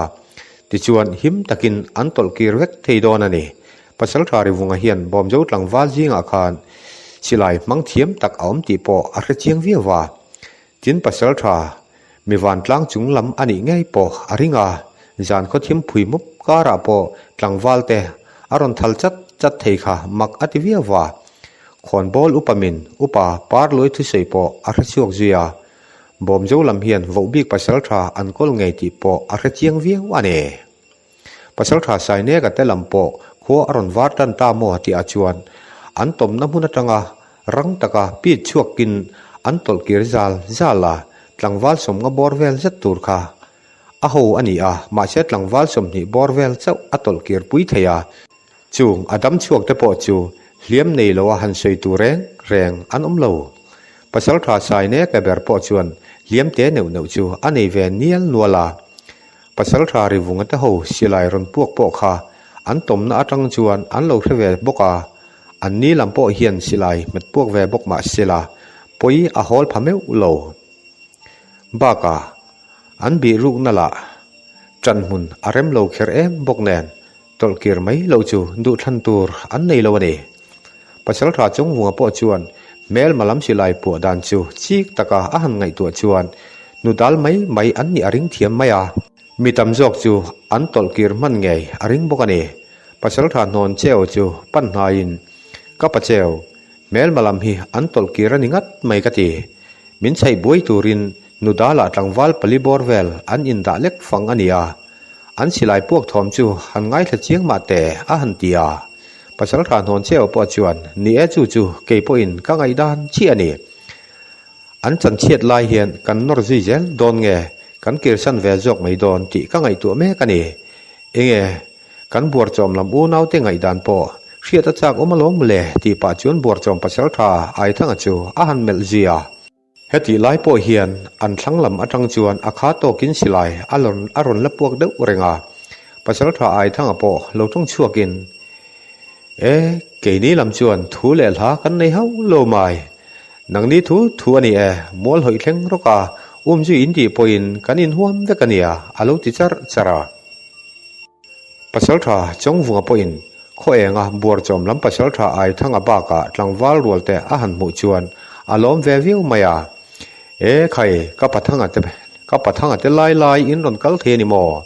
ti chuan him takin an tolkir vek thei don ani pasal tha ri vunga hian bom jo tlangwal jinga khan silai mang thiam tak aum ti po a hre chiang viawa tin pasal tha mi van tlang chung lam ani ngai po aringa zan kho thim phui mup kara po tlangwal te aron thal chat thei kha mak ativiawa khon bol upamin upa par loi thu sei po a hre chuak zia bom jo lam hian vo bik pasal tha an kol ngei ti po a hre chiang viawa ne pasal tha sai ne ka te lam po kho aron war tan ta mo ti a chuan an tom na hmun atanga rang taka pi chuakin an tolkir zala tlangwal som nga borvel zat tur kha a ho ani a ma se tlangwal som ni borvel chau a tolkir pui theya chung adam chuak te po chu hliam nei lo a han sei tu reng an lo pasal tha sai ne ka ber po chuan hliam te neu chu anei ve nial nuala pasal tha ri vunga te ho silai ron puak po kha an tom na atang chuan an lo threwe boka an ni lam po hian silai met puak ve bok ma sila poi a hol phameu lo baka an bi ruk nala tran mun arem lo kher em bok nen tolkir mai lo chu du than tur an nei lo ani pasal tha chung wunga po chuan mel malam silai pu dan chu chik taka a han ngai tu chuan nu dal mai an ni aring thiam maya mi tam jok chu an tolkir man ngei aring bok ani pasal tha non cheo chu pan hain ka pa cheo mel malam hi an tolkir ani ngat mai ka ti min chai boi turin nudala tlangwal pali borvel an in da lek fang ania an silai puak thom chu han ngai thla chiang ma te a han tia pasal tha non cheo po chuan ni e chu ke po in ka ngai dan chi ani an chan chiat lai hian kan nor zui zel don nge kan kirsan ve jok mai don ti ka ngai tu me ka ni enge kan buar chom lam u nau te ngai dan po hriat a chak omalom le ti pa chuan buar chom pasal tha ai thanga chu a han mel zia heti lai po hian an thanglam atang chuan akha to kin silai aron lapuak deuh renga pasal tha ai thanga po lo tong chuakin ke ni lam chuan thu le hla kan nei hau lo mai nang ni thu ani mol hoi thleng roka ji indi poin kan in huam vekania alo ti chara pasal tha chong vunga poin kho enga bor chom lam pasal tha ai thanga ba ka tlangwal rolte a han mu chuan alom ve viu maya khai ka pathanga te lai in ron kal the ni mo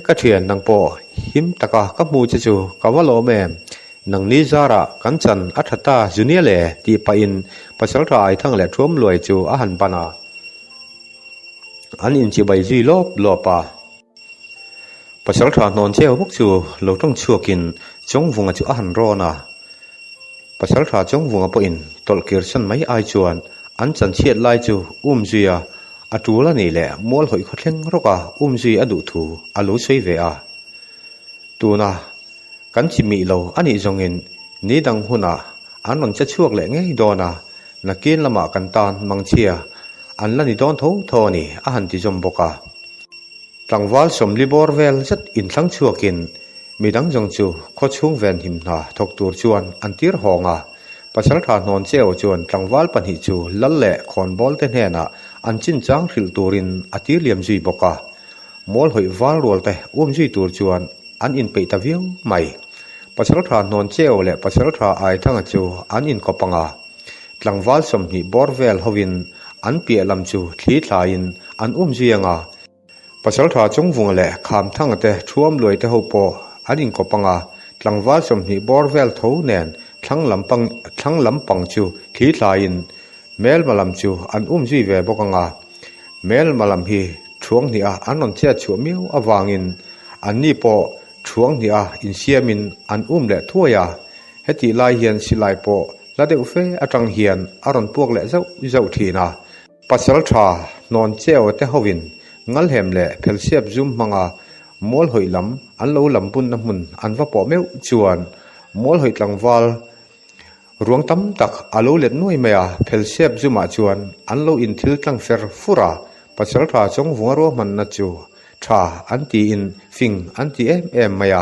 ka thian nang po him taka ka mu chu ka walo me nang ni zara kan chan athata junior le ti pa in pasal tha ai thang le thom loi chu a han pana an in chi bai ji lopa pasal tha non cheo bok chu lo tong chuakin chong vunga chu a han ro na pasal tha chong vunga po in tolkir san mai ai chuan an chan chiat lai chu zuya atula ni le mol hoi khathleng roka zui adu thu alo sei ve a tuna kan chi mi lo ani zongin ni dang huna anon cha chuak le ngei dona นักกินละมากันตานมังเชียอันละนิดอนโทนี่อาหันติจมบกาตังวาลสมลิบอร์เวลจัดอินทั้งชัวกินมีดังจงจูขดช่วงแวนหิมนาทกตูรจวนอันตีร์หองปัสสาวะนอนเจ้าจวนตังวาลปันหิจูลัลเล่ขอนบอลเตนเฮน่ะอันจินจางริลตูรินอตีร์เลียมจุยบกามอลหอยวาลรัวเตจุยตูรจวนอันอินไปตะวิวไม่ปัสสาวะนอนเจ้าและปัสสาวะไอทั้งจูอันอินกปังตังวาลสมหิบอร์เวลฮวินอันเปียลำจูทีทลายินอันจุยปัสสาวะจงวงเล่ขามทั้งเตช่วมรวยเตหปออันอินกปังตังวาลสมหิบอร์เวลทูเนนทั้งลำปังจูทีทลายินเมลมาลำจูอันจุยเวบกังเมลมาลำฮีช่วงนี้อันนนเจ้าชัวมิวอวางินอันนี้ปอช่วงนี้อินเสียมินอันเละทั่วยาเฮติลายเฮียนสิลายปอละเดวเฟอจังเฮียนอรอนพวกเละเจ้าทีนาปัสสาวะนอนเจ้าเตหวินงัลเฮมเละเพลเซียบซุมมังมอลหอยลำอันโลลำปุนน้ำมุนอันว่าปอเมวจวนมอลหอยตังวาลรวงตั้มตักอันโลเล็ดน้อยเมียเพลเซียบซุมาจวนอันโลอินทิลตังเฟร์ฟุระปัสสาวะจงหัวรัวมันนัดจูชาอันตีอินฟิงอันตีเอ็มเมีย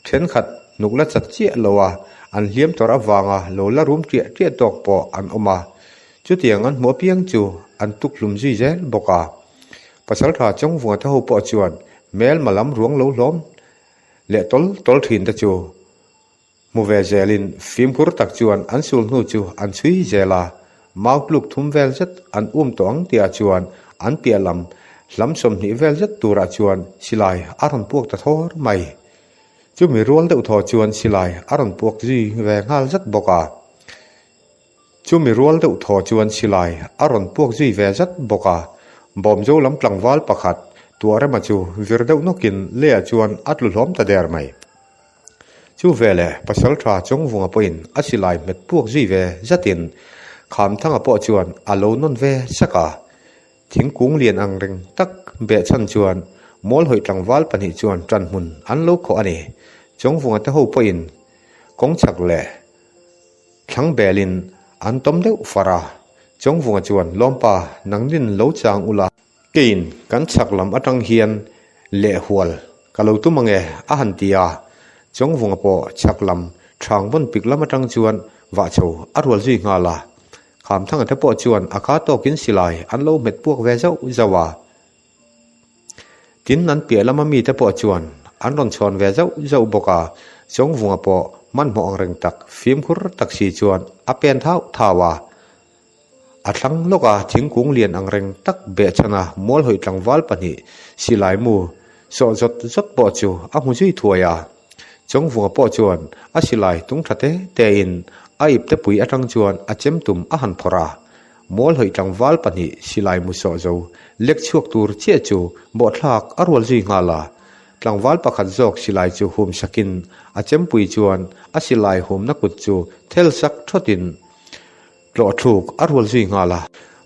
เช่นขัดนุกละจัดเจียโลวอันเลี้ยมตัวรับวางโลละรุมเจียตอกปออันอมาจุดเตียงอันหัวเพียงจูอันตุกลุมจุยเจลบกาปัสสาวะจงหัวเท่าปอจวนเมลมาลำรวงโลล้มเละตลถินตะจูมูเวเจลินฟิมคุรตักจวนอันสูลนูจูอันซุยเจลามาปลุกทุ่มเวลจัดอันตองเตียจวนอันเปียลำสมนิเวลจัดตัวราจวนสิลายอารมณ์พวกตะทอร์ไม่จูมีรัวเดอุทอจวนสิลายอารมณ์พวกจีแวงฮัลจัดบกาจูมีรัวเดอุทอจวนสิลายอารมณ์พวกจีแวจัดบกาบอมโจลำกลังวาลประคัดตัวเรมาจูวิรเดวนกินเลียจวนอัดลุล้อมตะเดร์ไม่จูเวลปัสสาวะจงวงปอินอสิลายเม็ดพวกจีเวจัดินขามทั้งปอจวนอโลนนเวสักาทิ้งกุ้งเลียนอังเริงตักเบะชันจวนมอลหอยตังวาลปันหิจวนจันมุนอันโลกอันนี้จงวงตะหูปอินกงฉักเล่ทั้งเบลินอันต้มเดวฟาราจงวงจวนล้อมป่านังดินโลจางอุลากินกันฉักลำอัตังเฮียนเละหัวลกะโลตุมังเออาหันตียาจงวงปอฉักลำทางบนปิกลำอัตังจวนว่าโจอรวลจีงาลาขามทั้งแต่ปอจวนอากาศโตกินสิลายอันโลเม็ดพวกเวเจ้าจาวากินนั้นเปียละมามีแต่ปอจวนอันรอนชอนเวเจ้าบกาจงวงปอมันมองเริงตักฟิมคุรตักสีจวนอเปียนเท้าทาวาอัดทั้งโลกาทิ้งกุ้งเลียนอังเริงตักเบะชนะมอลหอยตังวาลปันหิสิลายมูสอจดปอจูอามุจุยทัวยาจงวงปอจวนอาสิลายตุงทัดเตอินอาอิบเตปุยอัตังจวนอาเจมตุมอาหันพรามอลหอยตังวาลปันหิสิลายมูสอจูเล็กชวกตูร์เจียจูบอดลักอรวลจีงาลาตังวาลปะขัดจอกสิลายจูหุมสกินอาเจมปุยจวนอาสิลายหุมนักุดจูเทลซักทอดินโลถูกอรวลจีงาลา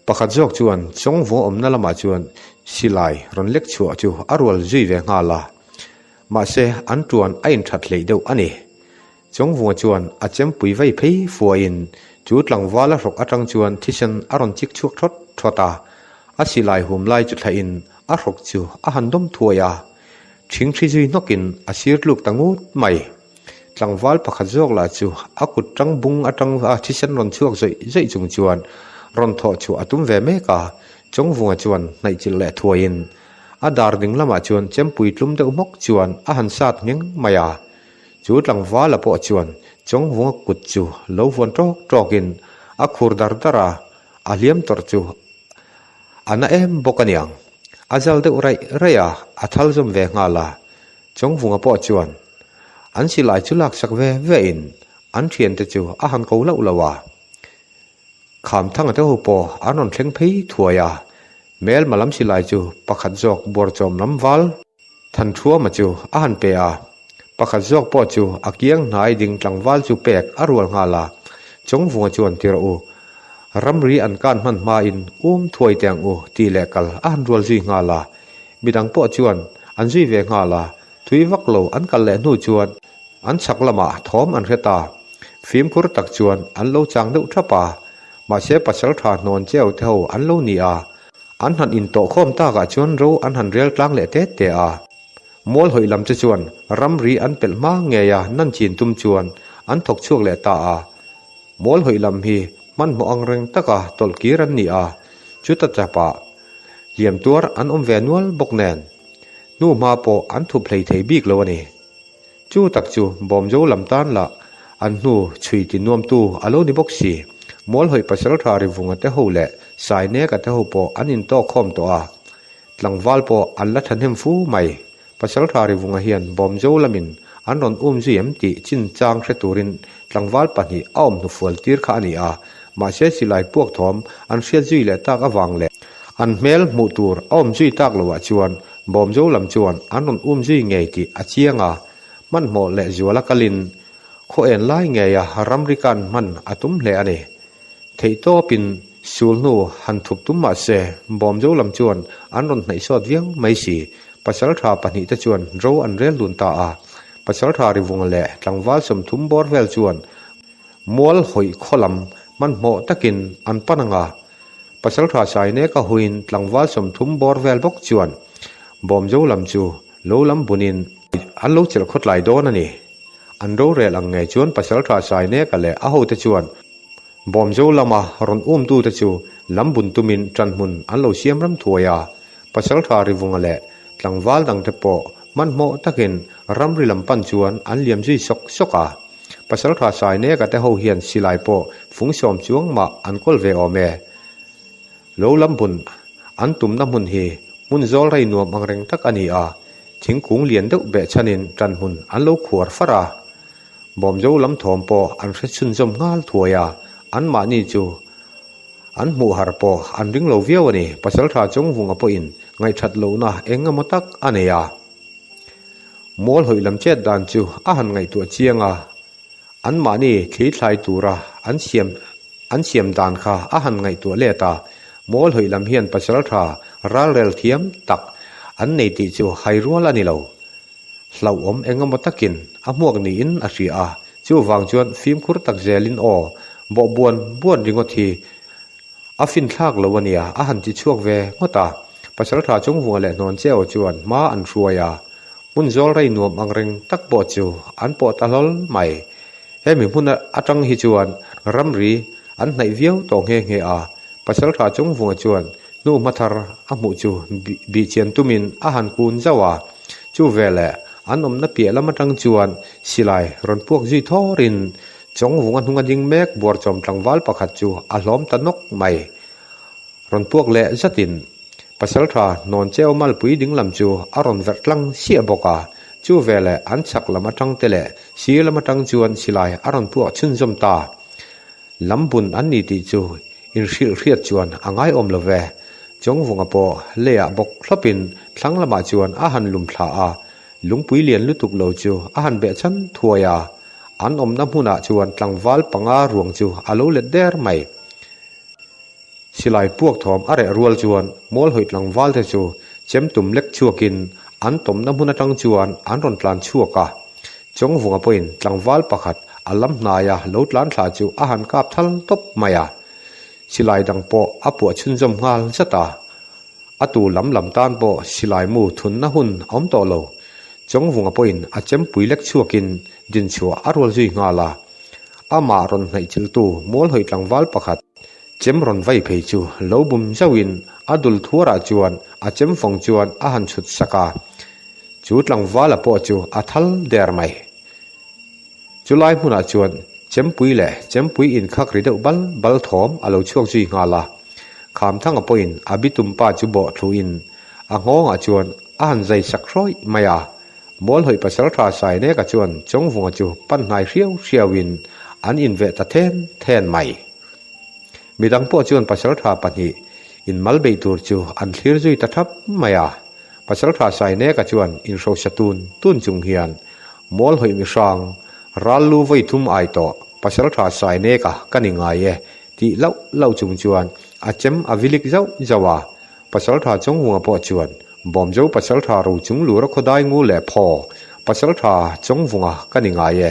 ปะขัดจอกจวนจงวงนั่นละมาจวนสิลายรอนเล็กชัวจูอรวลจีเวงาลามาเซอันจวนไอ้ทัดเลยเดียวอันนี้จงวงจวนอาเจมปุยไว้เพย์ฟัวอินจูดหลังวาลรกอัตังจวนที่ฉันอรอนจิกชวกทอตาอาศิลายหุมไลจุดไหอินอรกจูอาหันดมทัวยาชิงทรีจุยนกินอาศิรลูกตังูไม่หลังวาลปักขจอกลาจูอากุดจังบุงอัตังที่ฉันรอนชวกใจจงจวนรอนทอจูอาตุมเวเมกาจงวงจวนในจิเลทัวอินอาดาร์ดิงละมาจวนเจมปุยลุมเดอมกจวนอาหันซาดเงงมายาจูดหลังวาลปอจวนจงวงกุดจูเลววันโตกินอาคูร์ดาร์ดาราอาเลียมตอร์จูอันนั้นบกันยังอาจัลเดอไรยาอาทัลจมเวงาลาจงวงปอจวนอันสิลายจุลักสักเวอินอันเทียนเตจูอาหันกูละอุลาวาขามทั้งเตหูปออันนนเทงพีทัวยาเมลมาลำสิลายจูปักขัดจอกบัวจอมลำวาลทันทัวมาจูอาหันเปียปักขัดจอกปอจูอาเกียงนายดิ่งจังวาลจูเปกอรวลงาลาจงวงจวนติระอูรำรีอันการมันมาอินถวยแตงอูตีเลกัลอันรัวจีงาลาบิดังปอจวนอันจีเวงาลาทุยวักโลอันกัลเลนูจวนอันสักละมาทอมอันเรตาฟิมคุรตักจวนอันโลจังเดอุทปาป มาเชปัสลทานอนเจ้าเท่าอันโลนีอาอันหันอินโตข้อมตากะชวนรู้อันหันเรียลกลางเละเตเตอามอลหอยลำจะชวนรำรีอันเป็นมาเงียนั่นจีนตุมชวนอันถกช่วงเละตาอามอลหอยลำฮีมันมองเริงตะกะตลกีรันนีอาจุดตะจับะเยี่ยมตัวอันอมเวนวลบกแนนนู่มาโปอันทุเพลย์เทบิกเลวนี่จูตักจูบอมโจลำตันละอันนู่ชุยตินวมตูอโลนิบกสีมอลหอยปัสลทาริวุงเตหูเละสายเนกเตหูโปอันอินโตคอมตัวหลังวาลโปอันละทันเฮมฟูใหม่ปัสลทาริวุงเฮียนบอมโจลามินอันรอนจีเอ็มติจินจางเรตูรินหลังวาลปนีอ้อมนุฟัลตีร์ขานีอามาเชสิไลพวกทอมอันเชียจุยเละตากอวังเละอันเมลมูตูร์อ้อมจุยตากลวะจวนบอมโจลำจวนอันรอนจุยเงยติอาเชียงามันโมเละจัวละกลินโคเอ็นไลเงยรัมริกันมันอาตุมเละอันเนเทโตปินสูลนูหันทุบตุมมาเซบอมโจลำจวนอันรอนในสอดเวียงไม่สีปัสลทาปนิตจวนโรอันเรลลุนตาอาปัสลทาริวงเละหลังวาลสมทุมบอร์เวลจวนมวลหอยขลัมมันโมตะกินอันปนังอาปัสลทาสายเนกะหุยนหลังวาลสมทุมบอร์เวลบกจวนบอมโจลำจูโลลำบุนินอันโลเจลขดไหลโดนนี่อันโรเรลังไงจวนปัสลทาสายเนกะเละอาหูตะจวนบอมโจลามารอนตูตะจูลำบุนตุมินจันมุนอันโลเชียมรำทัวยาปัสลทาริวงเละหลังวาลดังเตโปมันโมตะกินรำริลำปันจวนอันเลียมจุยสกาปัสลทาสายเนกะเตหูเฮียนสิไลโปฟุงสอมจวงมาอันกอลเวอเมโลลำบุนอันตุมน้ำมุนเฮมุนโจลไรนวมอังเรงตักอันนี้อาทิ้งกุงเลียนเดกเบชนินจันมุนอันโลขวดฟราบอมโจลำถอมโปอันเรชุนจมงาลทัวยาอันมานีจูอันมูฮาร์โปอันริงโลเวียวนี่ปัสลทาจงหุงอปอินไงชัดโลนะเองมตักอันเนียมอลหอยลำเจ็ดดานจูอาหันไงตัวเจียงอันมานีคลีทลายตูระอันเชียมดานค่ะอาหันไงตัวเลตามอลหอยลำเฮียนปัสลทาราเรลเทียมตักอันในติจูไฮรัวลานิโลเหล่าอมเองมตักินอมวกนีอินอาชีอาจูวางจวนฟิล์มคุรตักเจลินโอบอบวนริงทีอาฟินทากโลวเนียอาหันจิช่วงเวงตาปัสลทาจงหัวเละนอนเจ้าจวนมาอันชัวยามุนโจลไรนวมอังเรงตักบอจูอันปอตาลลใหม่เฮมิมุนอัจังฮิจวนรัมรีอันในเวียวตองเฮเงอาปัสลทาจงหัวจวนนูมัทารอมุจูบีเจียนตุมินอาหันคูนเจ้าวาจูเวเละอันอมนับเปียละมาจังจวนสิไลรอนพวกจีทอรินจงหุงอันหุงยิงเมกบัวจอมตังวัลปะขัดจูอาล้อมตะนกใหม่รอนพวกเละจัดินปัสลทานอนเจ้ามัลปุยดิงลำจูอารอนเวทลังเสียบกาจูเวเละอันชักละมาจังเตเละสีละมาจังจวนสิไลอารอนพวกชุนจมตาลำบุนอันนี้ติจูอินชิลเรียดจวนอ่างไออมละเวจงหุงอปอเละบกทบินทั้งละมาจวนอาหันลุมพลาอาลุงปุยเลียนลุตุกโลจูอาหันเบชันทัวยาอันอมน้ำหุนาจวนตังวัลปังอาหลวงจูอาโลเลดเดอร์ไม่สิไลพวกทอมอะไรรัวจวนมอลหอยตังวัลเทจูเจมตุ่มเล็กชัวกินอันตมน้ำหุนาตังจวนอันรอนพลานชัวกะจงหุงอปอินตังวัลปักขัดอัลลัมนายาโลดล้านทลาจูอาหันกาบทัลตบมายาสิไลดังโปอปวชุนจมงาลสตาอตูลำตานโปสิไลมูทุนนะหุนอมโตโลจงหุงอปอินอาเจมปุยเล็กชัวกินดินชัวอารวลจุยงาลาอามารอนในจิลตูมอลหอยตังวัลปักขัดเจมรอนไวเพจูโลบุมเจ้าวินอดุลทัวราจวนอาเจมฟงจวนอาหันชุดสกาจูดลังวัลปอจูอาทัลเดอร์ไม่จุไลมุนาจวนเจมปุยเล่เจมปุยอินคักริดบัลทอมอาโลช่วงจุยงาลาขามทั้งอปอินอาบิตุมปาจูโบทลูอินอางงอาจวนอาหันใจสักร้อยมายามอลหอยปัสลทาสายเนกจวนจงวงจูปันนายเรียววินอันอินเวตเทนไม่มีดังปอจวนปัสลทาปันฮีอินมัลเบตูร์จูอันคลีร์จุยตะทับมายาปัสลทาสายเนกจวนอินโรชตูนตุนจุงเฮียนมอลหอยมิชางรัลลูไวทุมไอโตปัสลทาสายเนกกันิงายที่เล่าจุงจวนอาเจมอวิลิกเจ้าจาวาปัสลทาจงวงปอจวนบอมเจ้าปัสลทารูจุงลูรักได้งูเล่พอปัสลทาจงวงกันิงาย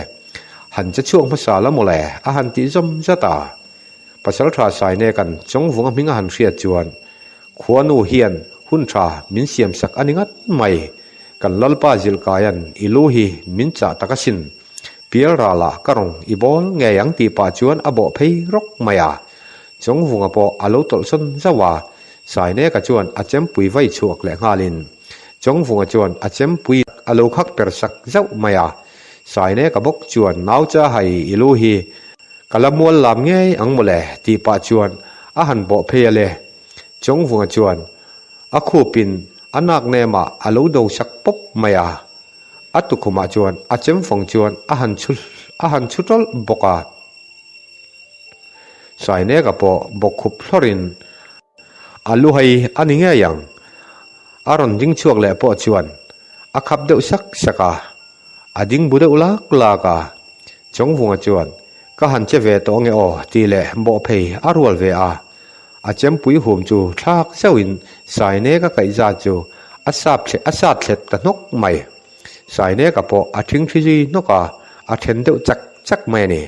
หันจะช่วงภาษาละโมเลอาหันติจมจตาป pasal tha sai ne kan chongwung minga han hria chuan khuanu hian hun tha min siam sak aningat mai kan lalpa zil kayan ilu hi min cha takasin pial rala karong ibol nge yang ti pa chuan abo phei rok maya chongwunga po alo tol son zawa sai ne ka chuan achem pui vai chuak le ngalin chongwunga chuan achem pui alo khak per sak zau maya sai ne ka bok chuan nau cha hai ilu hi kalamol lam nge ang mole ti pa chuan a han bo phele chongwunga chuan a khupin anak ne ma alo do sak pop maya atukhuma chuan achem phong chuan a han chutol boka sai ne ka po bokhup hlorin alu hai aninge yang aron ding chuak le po chuan a khap deuh sak saka ading bude ulak laka chongwunga chuan ka han che ve to nge o ti le bo phei arwal ve a achem pui hum chu thak sewin sai ne ka kai za chu asap thlet ka nok mai sai ne ka po a thing thiji noka a then deuh chak mai ni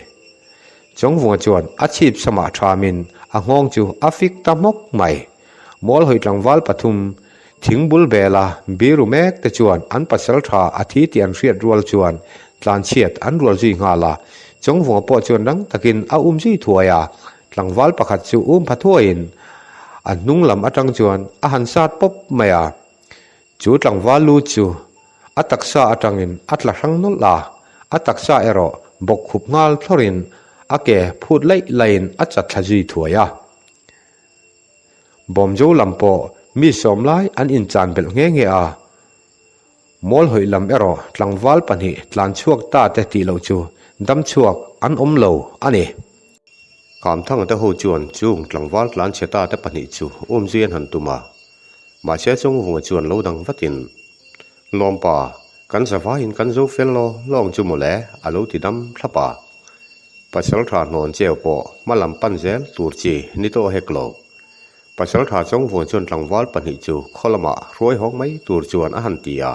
chongwunga chuan a chip sama thamin a ngong chu afik tamok mai mol hoi tlangwal pathum thingbul bela biru mek te chuan an pasal tha athi tian riat rual chuan tlan chiat an rual ji ngala chongwunga po chuan rang takin a ji thuaya tlangwal pakhat chu phathuain an nung lam atang chuan a han sat pop maya chu tlangwal lu chu ataksa atangin atla rang nol la ataksa ero bok khup ngal thlorin ake phut lai lain achat thaji thuaya bomjo lampo mi som lai an in chan bel nge a mol hoi lam ero tlangwal pani tlan chuak ta te ti lo chu dam chuak an lo ani kam thang te ho chuan chung tlangwal tlan cheta te pani chu zian han tuma ma che chung hunga chuan lo dang vatin lompa kan sawa in kan zo fello long chu mole alo ti dam thlapa pasal tha non cheu po malam panzel turchi ni to heklo pasal tha chongwung chuan tlangwal pani chu kholama roi hong mai tur chuan a han tia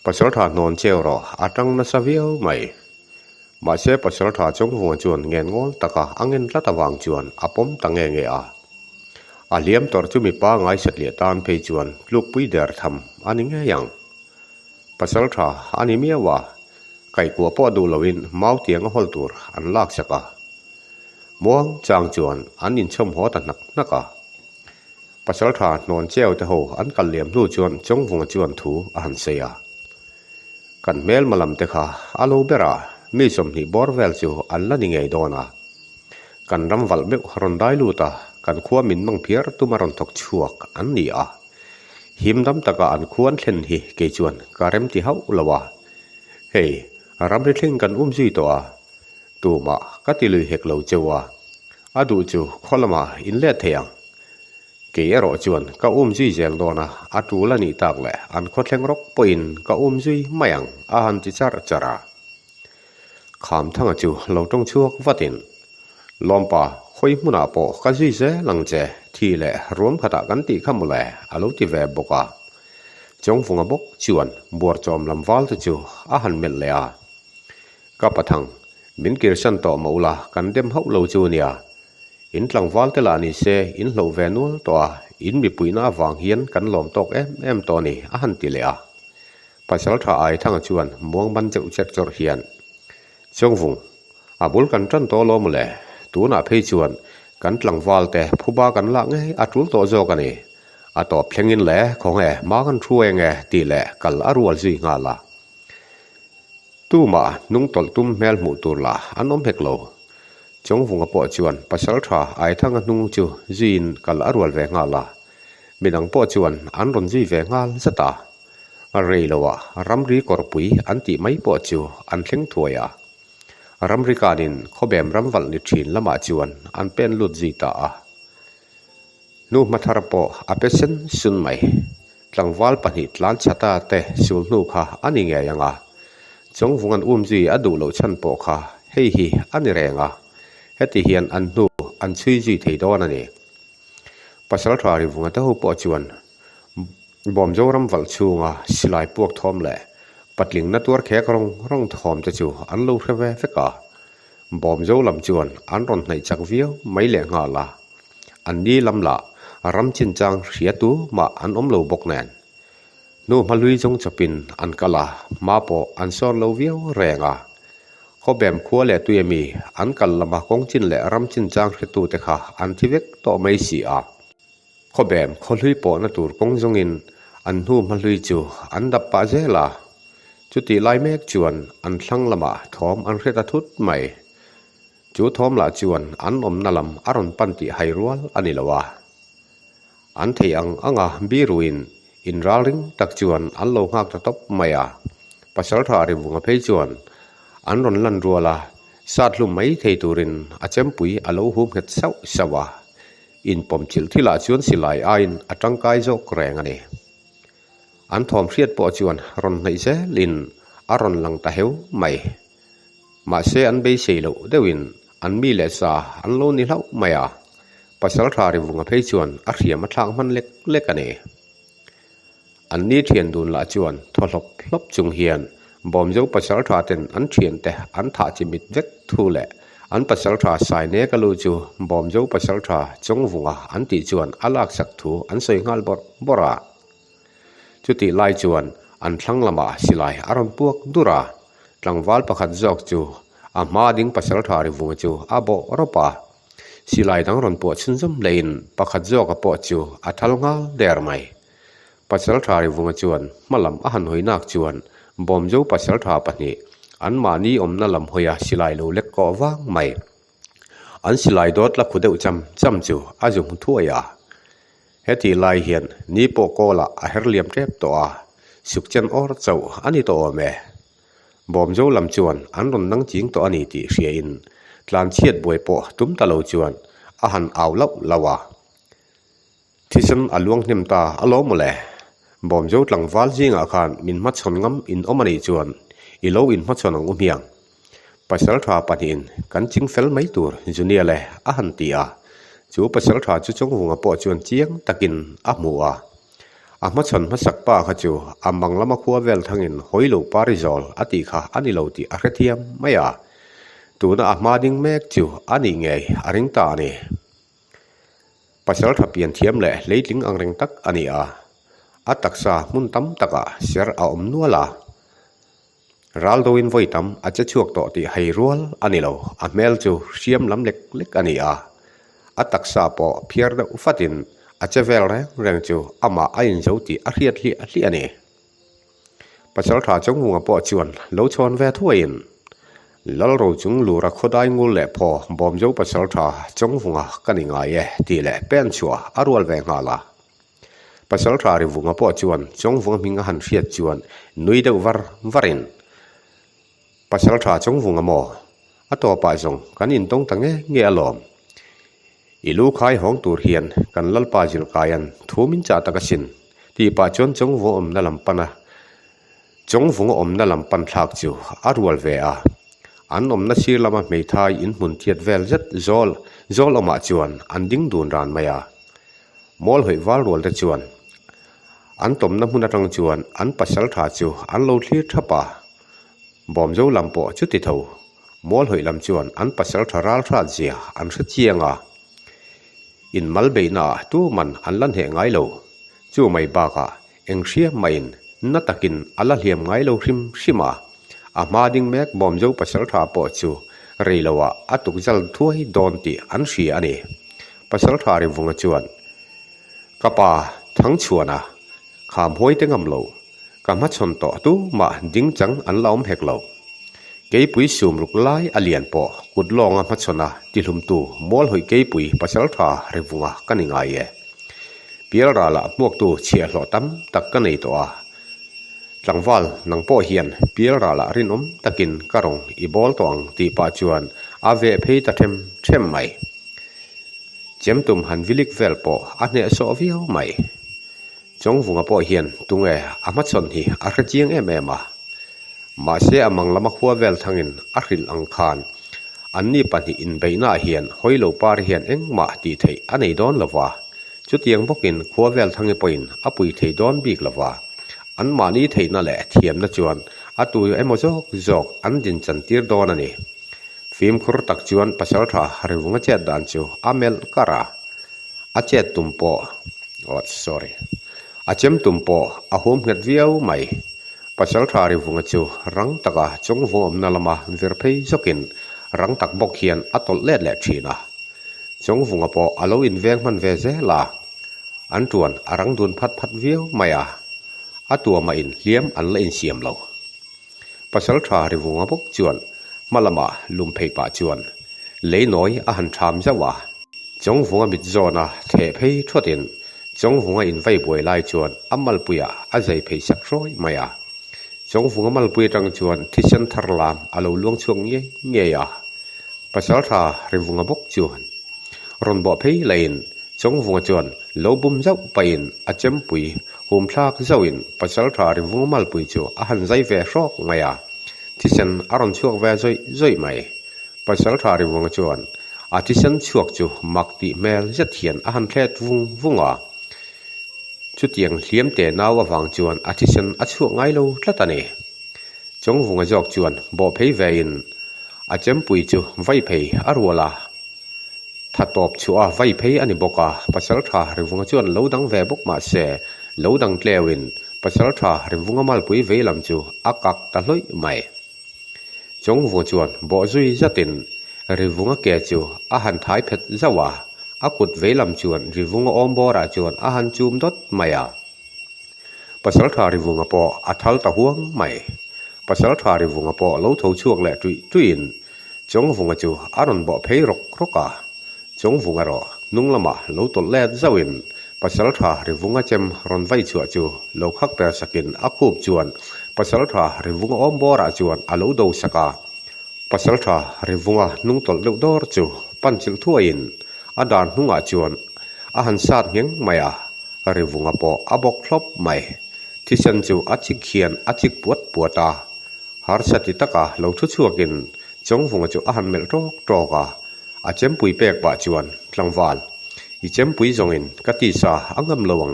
pasal tha non cheu ro atang na saviau mai ma che pasal tha chongwung chuan ngen ngol taka angin latawang chuan apom tange nge a aliam tor chu mi pa ngai satlia tan pe chuan luk pui der tham ani nge yang pasal tha ani miawa kai kwa po du lowin mau tiang hol tur an lak saka muang chang chuan an in chom ho ta nak naka pasal tha non cheu te ho an kal liam nu chuan chongwung chuan thu a han seya kan mel malam te kha alo bera mi som ni borvel chu an la ni ngei dona kan ramwal me rondai lu ta kan khuwa min mang phiar tumaron thok chuak an ni a himdam taka an khuan thlen hi ke chuan karem ti hau lawa hei ramri thling kan ji to a tuma katilu heklo chewa adu chu kholama in le theyang ke ero chuan ka ji zel dona atu la ni tak le an khothleng rok poin ka ji mayang a han ti chara kham thanga chu lo tong chuak vatin lompa khoi muna po ka ji ze langche thi le rom khata kan ti khamule alo ti ve boka chongfunga bok chuan bor chom lamwal tu chu a han mel le a ka pathang min kirsan to maula kan dem hau lo chu nia in tlangwal te la ni se in lo ve nul to a in mi puina wang hian kan lom tok em to ni a han ti le a pasal tha ai thang chuan muang ban cheu chek chor hian chongwung abul kan tran to lo mule tu na phei chuan kan tlangwal te phuba kan la nge atul to zo kan ni a top thlengin le khong e ma kan thrueng nge ti le kal arwal ji nga la tuma nung tol tum mel mu tur la anom heklo chongwung po chuan pasal tha ai thang nung chu jin kal arwal ve nga la minang po chuan an ron ji ve ngal zata a reilowa ramri korpui anti mai po chu an thleng thuaya ramri kanin khobem ramwal ni thin lama chuan an pen lut ji ta a nu mathar po apesen sun mai tlangwal pani tlan chata te sul nu kha ani nge yanga chongwung an ji adu lo chan po kha hei hi ani renga heti hian an nu an chui ji thei don ani pasal thari wunga ta ho po chuan bom joram wal chunga silai puak thom le patling na tur khek rong thom te chu an lo hreve feka
บอมโจลำจวนอันรอนในจักเวียวไม่แหลงหาละอันนี้ลำละรำจินจังเสียตูมาอันอมโลบกแนนนูมาลุยจงจะปินอันกะละมาปออันซอนโลเวียวแรงเขาแบมคัวแหละตุยมีอันกะละมากงจินแหละรำจินจังเสียตูแต่ค่ะอันที่เวกต่อไม่เสียเขาแบมเขาลุยปอนาตูกงจงอินอันนูมาลุยจูอันดับปาเจละจุติไลเมกจวนอันทั้งละมาทอมอันเรตทุดใหม่จูทอมละจวนอันอมนลำอารอนปันติไฮรัวลอันนี้ละวะอันเทียงอ่างบีรุอินอินราลิงตักจวนอันโลหักตะตบไม่ปัสสาวะริบุงเพยจวนอันรอนลันรัวละซาดลุมไม่เทตูรินอาเจมปุยอโลหุมเห็ดเศร้าสวะอินปมจิลที่ละจวนสิลายอินอัตังกายโจกแรงอันนี้อันทอมเรียดปอจวนรอนในเซลินอารอนลังตะเหวไม่มาเซอันเบยเซโลเดวินอันมีเลสาอันโลนิเล่าไม่ปัสสาวะริบุงเพยจวนอาเรียมทางมันเล็กอันนี้อันนี้เทียนดูนละจวนทอลบลบจุงเฮียนบอมโจปัสสาวะเต็นอันเทียนแต่อันถาจิมิดเวกทูแหละอันปัสสาวะสายเนกลูจูบอมโจปัสสาวะจงวุงอันติจวนอลักสักทูอันสวยงามบราจุติไลจวนอันทั้งละมาสิไลอารมพวกดุราหลังวัลประคัดจอกจูอามาดิงปัสสาวะริวุงจูอาโบรปาสิไลดังรอนปวดชินซุมเลนประคัดจอกปวดจูอัทลงาเดอร์ไม่ปัสสาวะริวุงจวนมาลำอาหันหอยนักจวนบอมโจปัสสาวะปนีอันมานีอมนั่นลำหอยสิไลโลเล็กก็ว่างไม่อันสิไลดอดละขุดเดวจำจูอาจุงทั่วยาเฮติไลเฮียนนี่ปโกละอาเฮรเลียมเทปตัวสุกเจนออร์เจ้าอันนี้ตัวแม่บอมโจลำจวนอันรอนนังจิงตัวอันนี้ตีเสียอินทลานเชียดบวยปอตุ้มตะโลจวนอาหันเอาเล่าละวะที่ฉันอลวงเนมตาอโลมเลยบอมโจหลังวัลจิงอาคารมินมัดชนงำอินอมันนี้จวนอีโลอินมัดชนงเมียงปัสสาวะปนินกันจิงเฟลไม่ตัวจุเนียเลยอาหันตีจูปัสสาวะจุจงหุงปอจวนเจียงตะกินอามัวมัดชนมัดสักป้าขจูบังละมาคัวเวลทั้งอินหอยโลปาริจอลอติค่ะอันนี้โลติอาร์เทียมไม่ตัวน่ะมาดิงแมกจูอันนี้ไงอาริงตานี่ปัสสาวะเปลี่ยนเทียมเลยเลยลิงอังริงตักอันนี้อัตักษามุนตั้มตักเสียเอานัวละรัลโดอินไว้ตั้มอาจจะช่วงต่อที่ไฮรัวลอันนี้เราเมลจูเชียมลำเล็กอันนี้อัตักษาปอเพียร์ดอุฟัตินอาจจะเวลแรงจูมาไอ้เจ้าที่อาเรียดลีอันนี้ปัสสาวะจงหัวปอจวนโลชอนแวทั่วอินแล้วเราจงลูรักขดายงูเล่พอบอมโจปัสสาวะจงหัวกันยังไงที่แหละเป็นชัวอารวลแวงหาละปัสสาวะริวุงปอจวนจงหัวมิงหันเฟียจวนนุยเดวารินปัสสาวะจงหัวมอตัวปายจงกันอินตงตั้งเงี้ยลมอีลูกขายห้องตูเฮียนกันลัลปาจิลกายันทูมินจ่าตะกสินที่ปาจวนจงหัวนั่นลำปันะจงหัวนั่นลำปันทักจูอารวลเวียอันนัชีลามาไม่ทายอินมุนเทียดเวลจัดโจลออกมาจวนอันดิ้งดูนรานมายามอลหอยวาลวลตะจวนอันตมน้ำมุนรังจวนอันปัสสาวะจูอันโลทีทับปะบอมโจลำปอจุดติเทามอลหอยลำจวนอันปัสสาวะรัลราเจียอันเสียงอินมัลเบน่าตัวมันอันลันเหงไงโลจูไม่บากเอ็งเชียไม่อินนัตกินอัลละเลียมไงโลชิมามาดิงแมกบอมโจปัสสาวะปอจูเรลวะอัตุกจัลถ้วยดอนตีอันเสียอันนี้ปัสสาวะริวงจวนกป้าทั้งชวนะขามห้อยเต็งอำโลกำมัดชนต่อตู้มาดิ้งจังอันล้อมเฮกโลเกยปุยสูมลุกไล่อเลียนปอกุดลองมัดชนะติลุมตูมอลหอยเกยปุยปัสสาวะริวงกันยังไงเปียราละพวกตูเชียหลอตั้มตักกันในตัวหลังวัลนังพ่อเฮียนเปียราละรินตะกินกระรองอีบอลตวงตีปาจวนอาเวเพยตะเทมไม่เจมตุมหันวิลิกเวลปออันเนสโอวิโอไม่จงวุงพ่อเฮียนตุงอามัดสนฮีอาร์เจียงมาเสียมังละมาขัวเวลทั้งอินอาริลอังคารอันนี้ปัญหาอินใบหน้าเฮียนหอยโลปาร์เฮียนเอ็งมาตีไทยอันไหนดอนละวะจุดยังพกินขัวเวลทั้งอินอปุยไทยดอนบีกละวะอันมานี้ไทยนั่นแหละเทียมนะจวนอัตุยเอโมจอกอันดินจันทีร์ดอนันนี่ ฟิล์มครุตักจวนปัสสาวะริวงเจดานจูอเมลการาอาเจตุมโปอาเจมตุมโปอาโฮมเงดเวียวไม่ปัสสาวะริวงจูรังตกาจงวงอมนาลมาวิรเพยสกินรังตักบกเขียนอัตลเลดเลชีนาจงวงปออโลอินเวงมันเวเซลาอันตวนอรังดุนพัดเวียวไม่อาตัวมาอินเลี้ยมอันเลนเสียมเราปัสสาวะริวงบกจวนมาลมาลุมเพยปาจวนเลยน้อยอาหันทามจะว่าจงวงมิดจอนาเทเพยทวดินจงวงอินไว้บวยไลจวนอัมมัลปุยอาใจเพยสักร้อยไม่จงวงมัลปุยจังจวนที่ฉันทารลามอาลูลวงช่วงเงี้ยปัสสาวะริวงบกจวนรอนบ่เพยเลนจงวงจวนโลบุมเจ้าไปอินอาเจมปุยหุมพลากเจ้าอินปัสสาวะริวงมัลปุยจูอาหันใจเวรอกไม่ที่ฉันอารมณ์ช่วงแวใจไม่ปัสสาวะริวงจวนอาที่ฉันช่วงจูมักติเมลจะเทียนอาหันแคดวงชุดยังเลี้ยมเตนาววังจวนอาที่ฉันอาช่วงไงลูละตานีจงวงจอกจวนบ่เพยเวอินอาเจมปุยจูไว้เพยอรัวลาถ้าตอบชัวไว้เพยอันนี้บอกปัสสาวะริวงจวนเล่าดังเวบกมาเสเล่าดังเลวินปัสสาวะริวงมัลปุยเวลำจูอากักตะลุยไม่จงวงจวนบ่จุยจะตินริวงเกจูอาหันท้ายเพชรจะว่าอากุดเวลำจวนริวงอมบอราจวนอาหันจูมดดไม่ปัสสาวะริวงปออัทัลตะห่วงไม่ปัสสาวะริวงปอเล่าทช่วงแหละตุยนจงวงจูอารอนบ่เพยรกาจงวงรอนุ่งละมาเล่าตลแลดเจ้าอินปัสสาวะริวงเจมรอนไว้ชัวจูเล่าคักเปรสกินอาคูบจวนปัสสาวะริวงอมบอราจวนอาลูดูสกาปัสสาวะริวงนุ่งตลเลวดอร์จูปันจิลทั่วอินอาดานนุ่งอาจวนอาหันซาดเฮงไม่ริวงปออาบกครบไม่ที่ฉันจูอาจิกเขียนอาจิกปวดตาหาร์สติตกาเล่าชั่วกินจงวงจูอาหันเมลโรกาอาเจมปุยเปกบาจวนหลังวาลอีเจมปุยจงอินกติสาอังกำลวง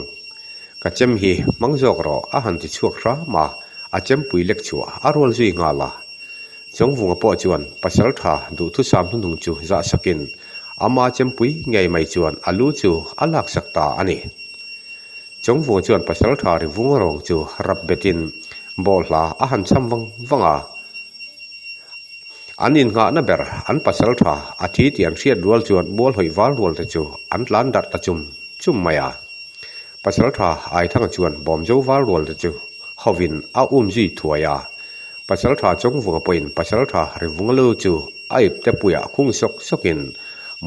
กเจมฮีมังจอกรออาหันติชั่วครามาอาเจมปุยเล็กชัวอารวลจุยงาลาจงวงปอจวนปัสสาวะดูทุสามทุนจูจะสกินอามาเจมปุยไงไม่จวนอาลูจูอาลักสักตาอันนี้จงวงจวนปัสสาวะริวงรองจูรับเบตินบอลลาอาหันซ้ำวังอันนี้งานาเบรอันปัสสาวะอาทิตย์ยังเชียดรัวจวนบัวหอยวาลรัวตะจูอันลันดัดตะจุ่มไม่ปัสสาวะไอทั้งจวนบอมจูวาลรัวตะจูฮาวินอาจีถัวยาปัสสาวะจงวงปอินปัสสาวะริวงลูจูไอเตปุยคุ้งสกิน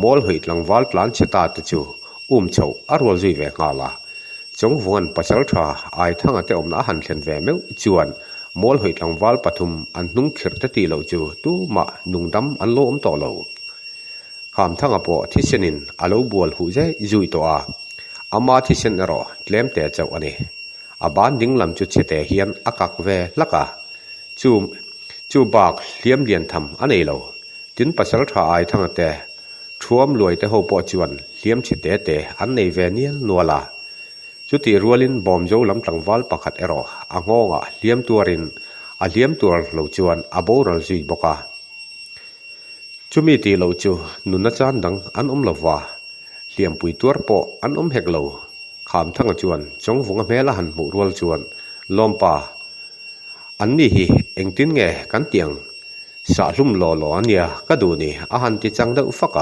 มอลหอยหลังวาลลันเชตาตะจูเฉาอรัวจุยเวงาลาจงวงปัสสาวะไอทั้งเตอมนาหันเข็นเวเมวจวนมอลหอยหลังวาลปฐุมอันนุ่งขิรตตีเหลาจูตู้มานุ่งดำอันโลต่อเหลาคำทั้งปอที่เชนินอาลูบัวหูเจจุยตัวอามาที่เชนรอเลี้ยมแต่เจ้าอันนี้อาบานดิ้งลำจุดเฉตเฮียนอากักเวลักะจูบากเลี้ยมเลียนทำอันนี้เหลาถึงปัสสาวะไอทั้งแต่ท่วมรวยแต่หัวปอจวนเลี้ยมเฉตแต่อันในเวเนียลนัวลาจุดที่รัวลินบอมโจลำตังวาลปักขัดเอรออ่างงเลี้ยมตัวรินเลี้ยมตัวเหลาจวนอาโบรัลจุยบกาจุมีตีเหลาจูนุนจานดังอันเหลาวาเลี้ยมปุยตัวปออันเฮกเหลาขามทั้งจวนจงวงเมลหันหมู่รัวจวนลมป่าอันนี้เองตินเงกันเตียงสาลุ่มหล่อเนี่ยก็ดูนี่อาหารที่จังเดอุฟัก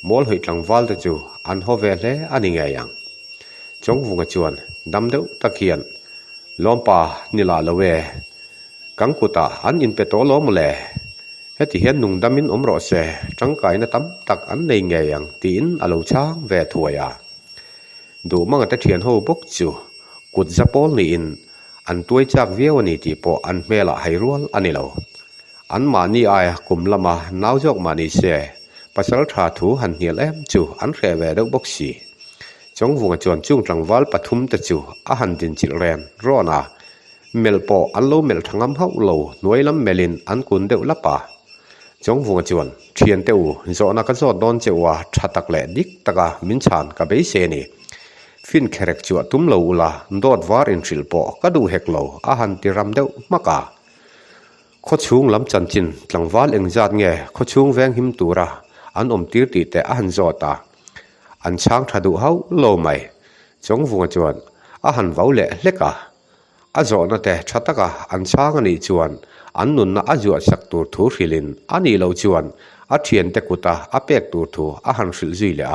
มอลหอยหลังวาลตะจูอันฮอเวเลอันนี้ไงยังจงวงจวนดำเดตะเคียนลมป่านิลาละเวกังกุตาอันอินเปโตล้อมเลเฮติเห็นนุ่งดำมินรอเสจังไก่นตั้มตักอันในไงยังตีนอลูช้างเวทัวยาดูมังตะเทียนหูบกจูกุดจะปอลนี่อินอันตัวจากเวียวนี่ที่ปออันเมล่าให้รัวอันนี้เราอันมานี่ไอกุมละมาหนาวจอกมานี่เสปัสสาวะถูหันเหียแลมจูอันแค่เวดบกสีจงวงจวนจุงจังวาลปฐุมตะจูอาหันดินจิเรนรอนาเมลปออันโลเมลทั้งอัมเฮาโลหน่วยลำเมลินอันกุนเดวละปาจงวงจวนเทียนเตวโซนักโซดอนเจวาชัตักเลดิกตะกามินชานกับเบเซนีฟินเคร็กจวตุมโลลาดอดวารินชิลปอกระดูเฮกโลอาหันติรัมเดวมะกา ข้อชุงลำจันจินหลังวาลเองจัดเงข้อชุงแวงหิมตูระอันตีร์ตีแต่อันจอตาอันช้างทัดูเฮาโลไม่จงวงจวนอันวาวเละเล็กอาจอนะแต่ชัตกะอันช้างนี่จวนอันนุนนะอาจวดสักตูทูริลินอันนี้เราจวนอาเทียนเตกุตาอาเป็กตูทูอันสิลจุยเลย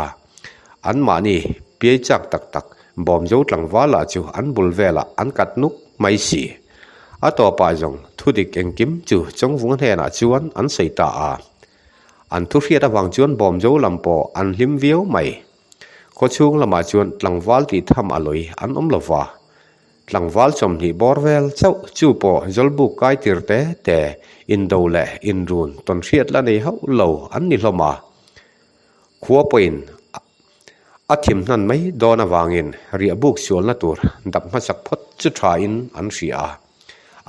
อันมานี่เปียจักตักบอมโจหลังวาลาจูอันบุลเวลาอันกัดนุกไม่สีต่อไปจงทุดิกเองกิมจูจงวงเฮน่าจวนอันใส่ตาอันทุเรียดวังจวนบอมโจลำปออันลิมวิวไม่ข้อชุงละมาจวนหลังวาลที่ทำอร่อยอันลวาหลังวาลจอมที่บอร์เวลเจ้าจูปอจลบุกไกติร์แต่อินโดเลอินรูนตอนเชียดละในเฮาเหลาอันนี้ละมาขัวปอินอาทิมนั้นไม่โดนวางินเรียบุกชวนละตัวดับมาสักพดจุดทาอินอันเสีย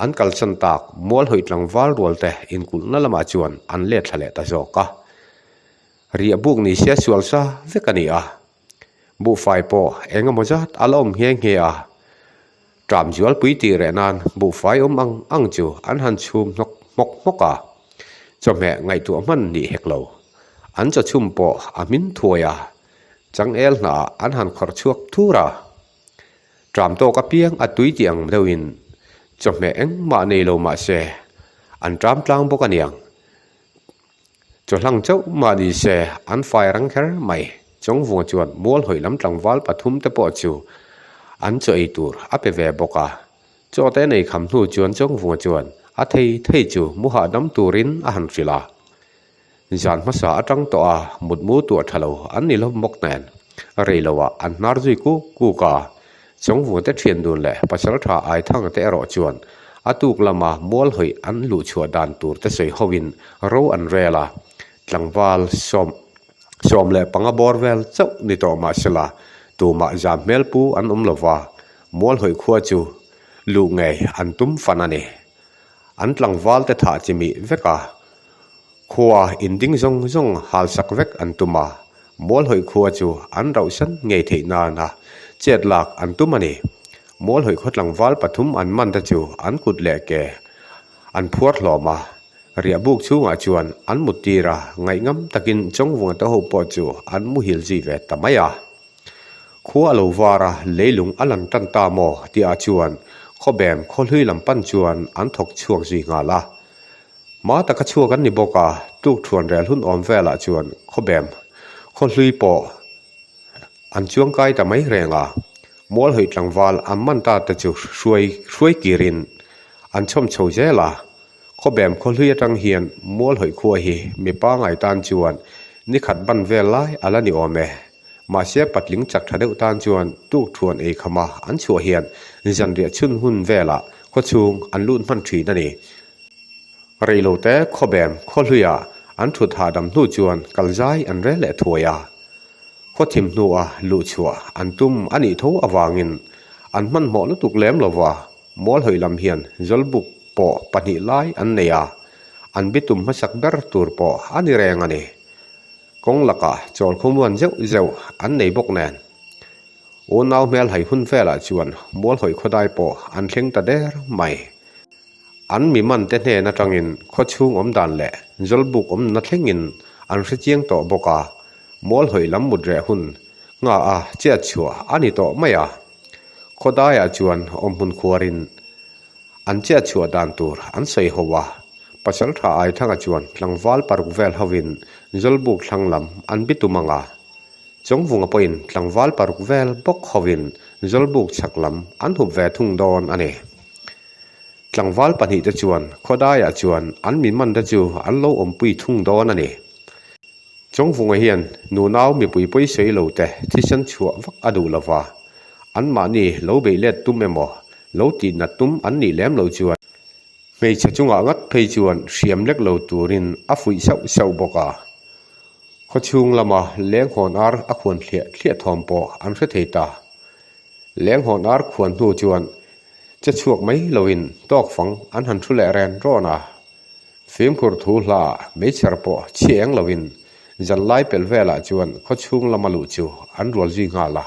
อันกัลสันตากมัวหอยหลังวาลรัวแต่อินกุลนั่นละมาจวนอันเล็ดทะเลตะโจกะเรียบุกนี่เสียส่วนซะเวกันนี่บุไฟปอเองก็จะอารมณ์เฮียงเฮียตามจวลปุยตีเรนันบุไฟอังจูอันหันชุมมกจะแม่ไงตัวมันนี่เฮกโลอันจะชุมปออามินทัวยาจังเอลนาอันหันขรชวกทูระตามโตกับเพียงอัตุยเตียงเดวินจะแม่เองมาในโลมาเซอันตามกลางบกันยังจะหลังเจ้ามาดีเซอันไฟรังแคร์ไม่จงวงจวนมัวหอยลำหลังวาลปฐุมเตปอจูอันจะไอตูร์อเปเวบกาจอแต่ในคำนูจวนจงวงจวนอาเทยจูมุหาดำตูรินอาหันฟิลาจานภาษาจังตัวมุดมูตัวทะเลอันนี้ลมกแนนเรลวะอันนาร์จุยกูกาจงวงแต่เทียนดูแลปัสสาวะไอทั้งแต่รอจวนอาตุกละมามัวหอยอันลุชัวดานตูร์แต่สวยฮวินโรอันเรลาหลังวาลชมเลปังบอร์เวลเจ้านิโตมาชลาตัวมาจามเมลปูอันลวามัวหอยขวจูลูไงอันตุ้มฟันนี่อันหลังวาลแต่ถาจิมีเวกาขวาอินดิ้งจงหาสักเวกอันตุมามัวหอยขวจูอันเราฉันไงเทนานะเจ็ดหลักอันตุมานี่มัวหอยขวดหลังวาลปฐุมอันมันตะจูอันกุดแหลกแกอันพวดหล่อมาเรียบุกชูงอาจวนอันมุตีระไงงั้มตะกินจงวงตะหูปอจูอันมุหิลจีเวตตะมายาขัวโลวาระเลลุงอลันตันตาโมที่อาจวนข้อแบมข้อลุยลำปั้นจวนอันถกช่วงจีงาละมาตะกะชัวกันนิบกาตุกทวนแรลุ่นออมเวลาจวนข้อแบมข้อลุยปออันช่วงไกตะไม่แรงมัวหิดหลังวาลอันมันตาตะจูช่วยกิรินอันชมโชเจล่าข้อแบมข้อลุยตังเฮียนมัวหอยขัวฮีมีป้าไงตานจวนนี่ขัดบันเวลไลอะไรนี่ออมมาเสียปัดลิงจักทัดเดตานจวนตุกทวนเอขมาอันชัวเฮียนจันเรียชุนหุ่นเวลาข้อชุงอันลุ่นมันถีนั่นเองเรโลเตข้อแบมข้อลุยอันถุดหาดำนู่จวนกัลใจอันเรเลทัวยาข้อทิมนัวลูชัวอันตุ้มอันนี้ทูอวางินอันมันหมอลุตุกเล้มลวามัวหอยลำเฮียนจลบุกปอปนิไลอันเนียอันบิตุมมาสักเบอร์ตูร์ปออันนี้แรงอันนี้กงลักะจอลขมวนเจ้าอันในบกแนนโอนาวเมลให้หุ่นเฟลจวนมัวหอยขดายปออันเข่งตะเดร์ไม่อันมีมันเตเนนัจังอินข้อชุงอมดันแหละจลบุกอมนัดเข่งอินอันเสียงต่อบกามัวหอยลำมุดแรหุ่นงาเจ้าชัวอันนี้ต่อไม่ขดายจวนอมหุ่นขวรินอันเจ้าชัวดานตูร์อันใส่หัวปัสสาวะไอทั้งจวนหลังวาลปารุเวลฮาวินจลบุกหลังลำอันบิตุมังจงวงปอยน์หลังวาลปารุเวลบกฮาวินจลบุกชักลำอันหุบเวทุงดอนอันนี้หลังวาลปนิตจวนขดายจวนอันมีมันตะจูอันโลอมปุยทุงดอนอันนี้จงวงเฮียนนูนาวมีปุยปุยสวยโลแต่ที่ฉันชัววักอดูลาวาอันมานี่โลเบเลตตุ้มเอมอโลตีนัดตุ้มอันนี้แหลมโลจวนไม่ชักจงงัดเพยจวนเสียมเล็กโลตูรินอฟุยเศร้าบกาข้อชุงละมาเลี้ยงหอนอาร์อควรเลียทอมปออันเสถียตาเลี้ยงหอนอาร์ควรหูจวนจะชวกไม่โลวินตอกฝังอันหันทุเลแรนรอนาฟิล์มขุดทูลาไม่ชาร์ปอเชียงโลวินจันไล่เปลเวลาจวนข้อชุงละมาลุจูอันรัวจีงาลา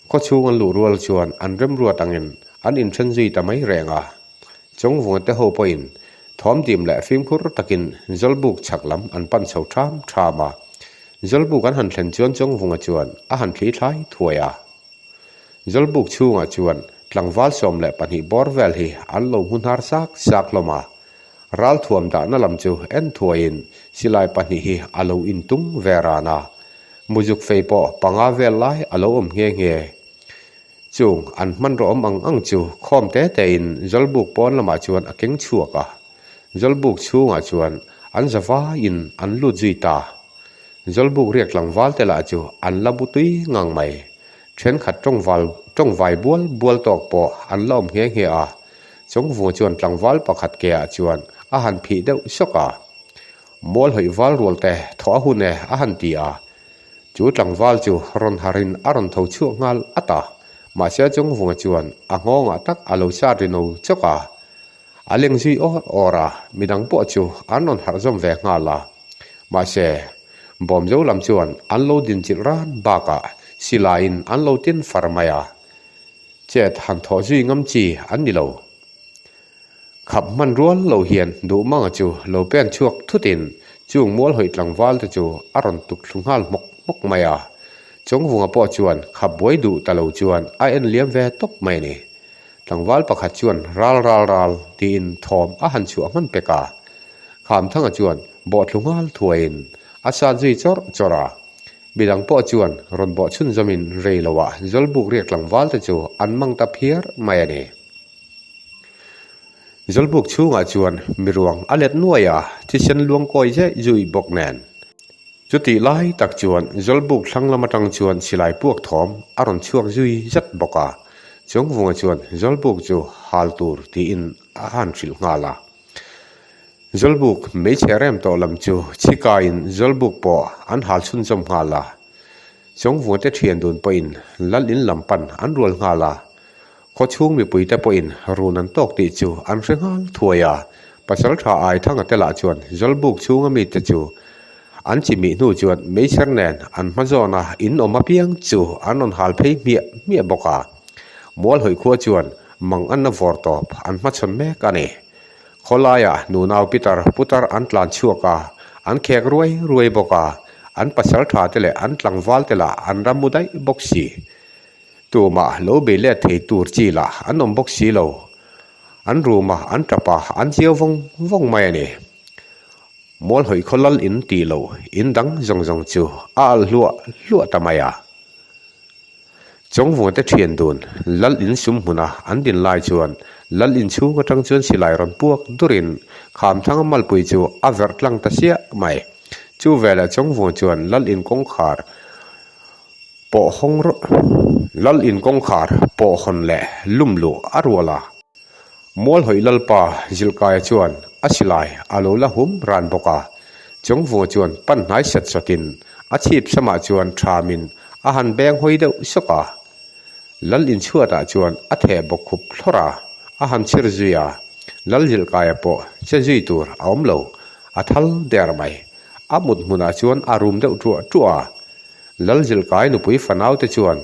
ข้อชูงอันหลุรัวจวนอันเริ่มรัวตังอินอันอินเชนจีแต่ไม่แรงจงวงแต่โฮปอิน ถอมดิมและฟิมคุรตะกินจลบุกฉักลำอันปันเฉาทามทรามาจลบุกอันหันเทนจวนจงวงจวนอาหันพลีท้ายถวยจลบุกชูงจวนหลังวาลสมและปันหิบอร์เวลฮีอันโลหุนหารซักลมารัลทวมดานลำจูเอ็นถวยอินสิลายปันหิอัลโลอินตุงเวรานามุจุกเฟยปอปังอาเวลไลอัลโลเงเงจุงอันมันรอมอังจูคอมเตเตอินจลบุกปอนละมาจวนอเก่งชัวกะจลบุกชูงจวนอันจะฟ้าอินอันลุจุยตาจลบุกเรียกหลังวาลเตลาจูอันละบุตุยงังไม่เช่นขัดจงไวบัวตอกปออันล้อมเฮียจงวัวจวนหลังวาลปะขัดแก่จวนอาหันผีเดวชกามอลหอยวาลรัวแต่ถอหุนเนอาหันตีจูหลังวาลจูรอนหารินอารันเทาชั่วงาลอัตามาเสียจงวัวจวนงงตักอาลูชาริโนชกอาเล็งซีอรามีดังปอจูอันนนหาจอมแวงงาลามาเสียบอมเจ้าลำจวนอันโลดินจิรานบากาสิลาอินอันโลตินฟาร์มายาเจ็ดหันทอจุยงำจีอันนี้โลขับมันร้วนโลเฮียนดูมังจูโลเป็นชวกทุตินจูงมัวหอยหลังวาลตจูอารันตุกลุงฮัลมกมายาจงวงปอจวนขับบวยดูตะโลจวนไอเอ็นเลียมแวตกไม่นี่หลังวาลประคัดจวนรัลตีนทอมอาหันชัวมันเปกาขามทั้งจวนบอดลุงฮัลถวยอินอาซาจุยจอราบิดังปอจวนรอนบอชุนจมินเรลวะจลบุกเรียกหลังวาลตจูอันมังตะเพียร์ไม่นี่จลบุกชูงจวนมีรวงอเล็ดนัวยาที่ฉันลวงคอยเจจุยบกแนนจุติไล่ตักจวนจลบุกทั้งละมาตังจวนสิลายพวกถอมอารอนช่วงจุยจัดบกาจงวงจวนจลบุกจูฮัลตูร์ที่อินอาหันฟิลงาลาจลบุกไม่เชื่อเริ่มต่อลำจูชิกาอินจลบุกปออันฮัลชุนจมงาลาจงวงเตเทียนดุนปอินลัลินลำปันอันรัวงาลาขอช่วงมีปุยแต่ปอินรูนันตกติจูอันเรื่องฮัลถวยปัสสาวะไอทั้งเตละจวนจลบุกช่วงมีแต่จูอันจิมีนูจวนไม่เชื่อแนนอันมาจอนะอินออกมาเพียงจูอันนนฮัลเพย์เมียบกามัวหอยขัวจวนมังอันนวอร์ตอบอันมาชนแม่กันเอขอลายนูนาวพิตาร์พุตาร์อันตลานชัวกาอันแขกรวยบกาอันปัสสาวะเตละอันหลังวาลเตละอันรำมุได้บกซีตัวมาโลเบลเลตเฮตูร์จีละอันนมบกซีโลอันรูมาอันตะปาอันเจียววงไม่เนี่ยมัวหอยคนลัลอินตีโลอินดังจงจูลัวตะมายาจงวงแต่เทียนดุนลัลอินซุมหุนาอันดินลายจวนลัลอินชูก็จังจวนสิลายรอนพวกดุรินขามทั้งมัลปุยจูอาเวร์ตลังตะเสียไม่จูเวลาจงวงจวนลัลอินกงขาร์ปอหงรลัลอินกงขาร์ปอหนแหละลุ่มโลอารวลามัวหอยลัลปาจิลกายจวนอาศิลายอาโลละหุมรานบกาจงวงจวนปันไหนสัตสตินอาชีพสมาจวนทรามินอาหารแบงหอยเดวสกาลัลอินชัวตาจวนอัฐเบกุบทราอาหารเชิรจุยาลัลจิลกายปอเจจุยตูร์อมโลอัฐลเดรไมอามุดมุนาจวนอารุมเดวจัวลัลจิลกายนุปุยฟันเอาเตจวน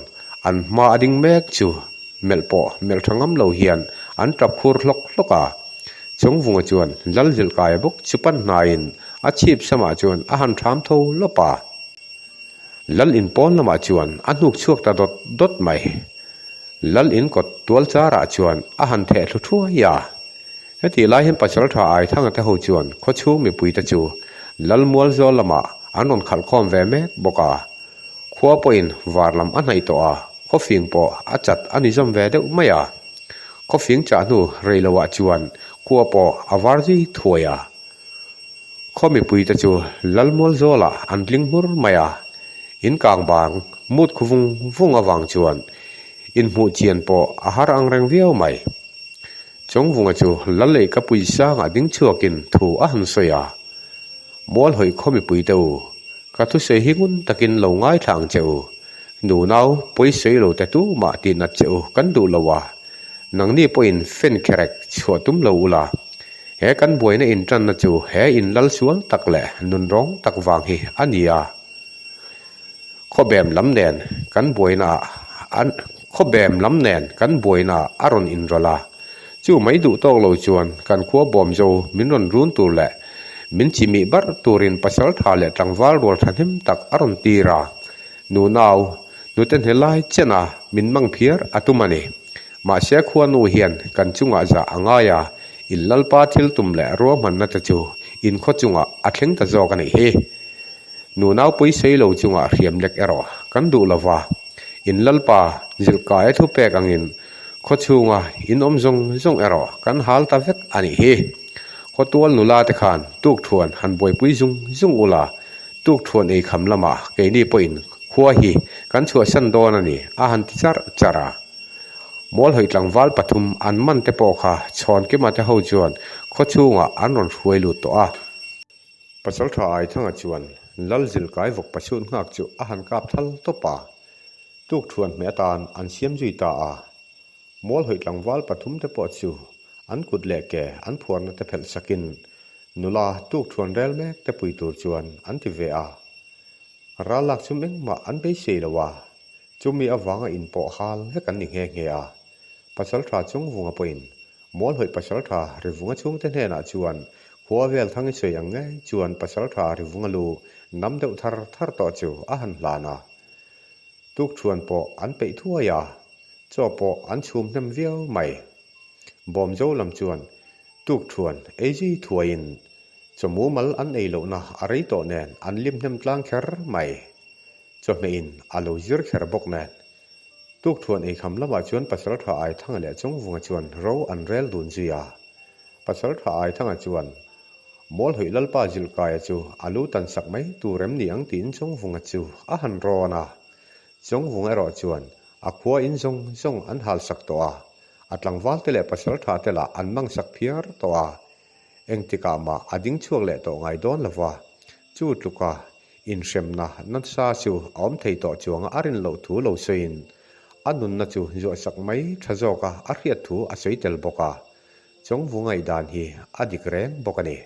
อันมาอดิงเมกจูเมลปอเมลทั้งอมโลเฮียนอันจับคูร์ลกาจงวงจวนลัลจิลกายบุกจุปันนาอินอาชีพสมาจวนอาหารทามโทลปาลัลอินปอนละมาจวนอันนุกชวกตาดดไม่ลัลอินกดตัวจาระจวนอาหารเทลุทั่วยาเฮติไลเห็นปัจจุบันไอทั้งแต่หัวจวนขชูมีปุยตะจูลัลมัวจอละมาอันนนขัลคอมเวเมกบกาขวาปอินวาร์ลำอันไหนตัวขฟิงปออาจัดอันนิจมเวเดอุไม่ขฟิงจานูเรลวะจวนขวาปออาวาร์จีถวยขมีปุยตะจูลัลมัวจอละอันลิงมุรไม่อินกลางบางมุดคุวงอวังจวนอินหูเจียนปออาหารอังแรงเวียวไม่จงวงจูลัลเลกับปุยสางดิ้งชัวกินถูอาหันสยามัวหอยขมีปุยเตวกระทุเสหิงุนตะกินเหลาง่ายทางเจ้าหนูนาวปุยเสยเหลาแต่ตู้มาตีนัดเจ้ากันดูละวะนังนี่ปอินเฟนแคร็กชัวตุ้มเหลาละเฮกันบวยในอินจันนัดเจ้าเฮอินลัลสวนตักแหละนุนร้องตักวางเฮอันนี้ข้อแบมลำแนนกันบวยนาอันข้อแบมลำแนนกันบวยนาอารอนอินรลา จู่ไม่ดุตอกเหล่าจวนกันขัวบอมโจมินรอนรุนตูแหละมินจิมีบัรตูรินปัสสาวะทาเลตังวาลวอลทันหิมตักอรอนตีรานูนาวนูเต็นเฮลัยเจนามินมังเพียร์อตุมันเนมาเสียขวานูเฮียนกันจุงอาจาอ่างายาอิลลัลปาทิลตุมเล่รัวมันนัตจูอินขจุงอาอัดเล็งตะจอกันเฮนูนาวปุยเซยเหล่าจุงอาเรียมเล็กเอรอกันดูละวาอินลัลปาจิลกายทุเปกังอินขจุงอาอินอมจงเอรอกันฮัลตาเวกอันเฮขตัวนูลาเตคานตุกทวนหันบอยปุยจงอุลาตุกทวนเอคำละมาเกนี่ปอยน์ขัวฮีกันชัวชันโดนันี่อาหันติจารามอลหอยหลังวาลปฐุมอันมันเตปอค่ะชอนเก็มาเตเฮาจวนขชูงอันรอนช่วยลุตัวปัสสาวะไอทั้งจวนลัลจิลกายวกปัชชุนงักจูอาหันกาบทัลตปาตุกทวนเมตานอันเสียมจุยตามอลหอยหลังวาลปฐุมเตปอจูอันกุดเล่แกอันพวนเตเพลสกินนุลาตุกทวนเรลเมกเตปุยตูจวนอันติเวอาราลักชุมเองมาอันเบเชลวาจุมีอวังอินปอฮาลให้กันนิ่งเฮียปัสสาวะจงวงอปอินมอลหอยปัสสาวะหรือวงช่วงเทนเฮนาจวนหัวเวลทั้งเฉยยังไงจวนปัสสาวะหรือวงลูน้ำเดือดทาร์ต่อจูอาหันลานาตุกชวนปออันไปทั่วยาจ่อปออันชุมน้ำเวียวใหม่บอมโจลำจวนตุกชวนเอจีทัวอินจมูมัลอันเอโลนะอะไรต่อแนนอันลิมน้ำกลางแคร์ใหม่จบเมอินอาโลจิร์แคร์บกแนนตุกทวนเอคำละมาจวนปัสสาวะไอทั้งเหล่จงวงจวนเราอันเรลดุนจียาปัสสาวะไอทั้งจวนมอลหอยลัลปาจิลกายจูอาลูตันสักไม่ตูเร็มนี่อังตีนจงวงจูอาหันรอนะจงวงรอจวนอาขัวอินจงอันฮัลสักตัวอัดหลังวัลเตเลปัสสาวะเตละอันมังสักเพียร์ตัวเองติกามาอดิ้งช่วงเล่ตัวไงโดนละวะจูดลูกาอินเชมนะนัทซาจูอมเทยต่อจวงอารินเหล่าถูเหล่าเซินอันนุนนัจูจวสักไม่ทะจอกาอาริยถูอาศัยเตลบกาจงวงไงดานฮีอดิกเรนบกนี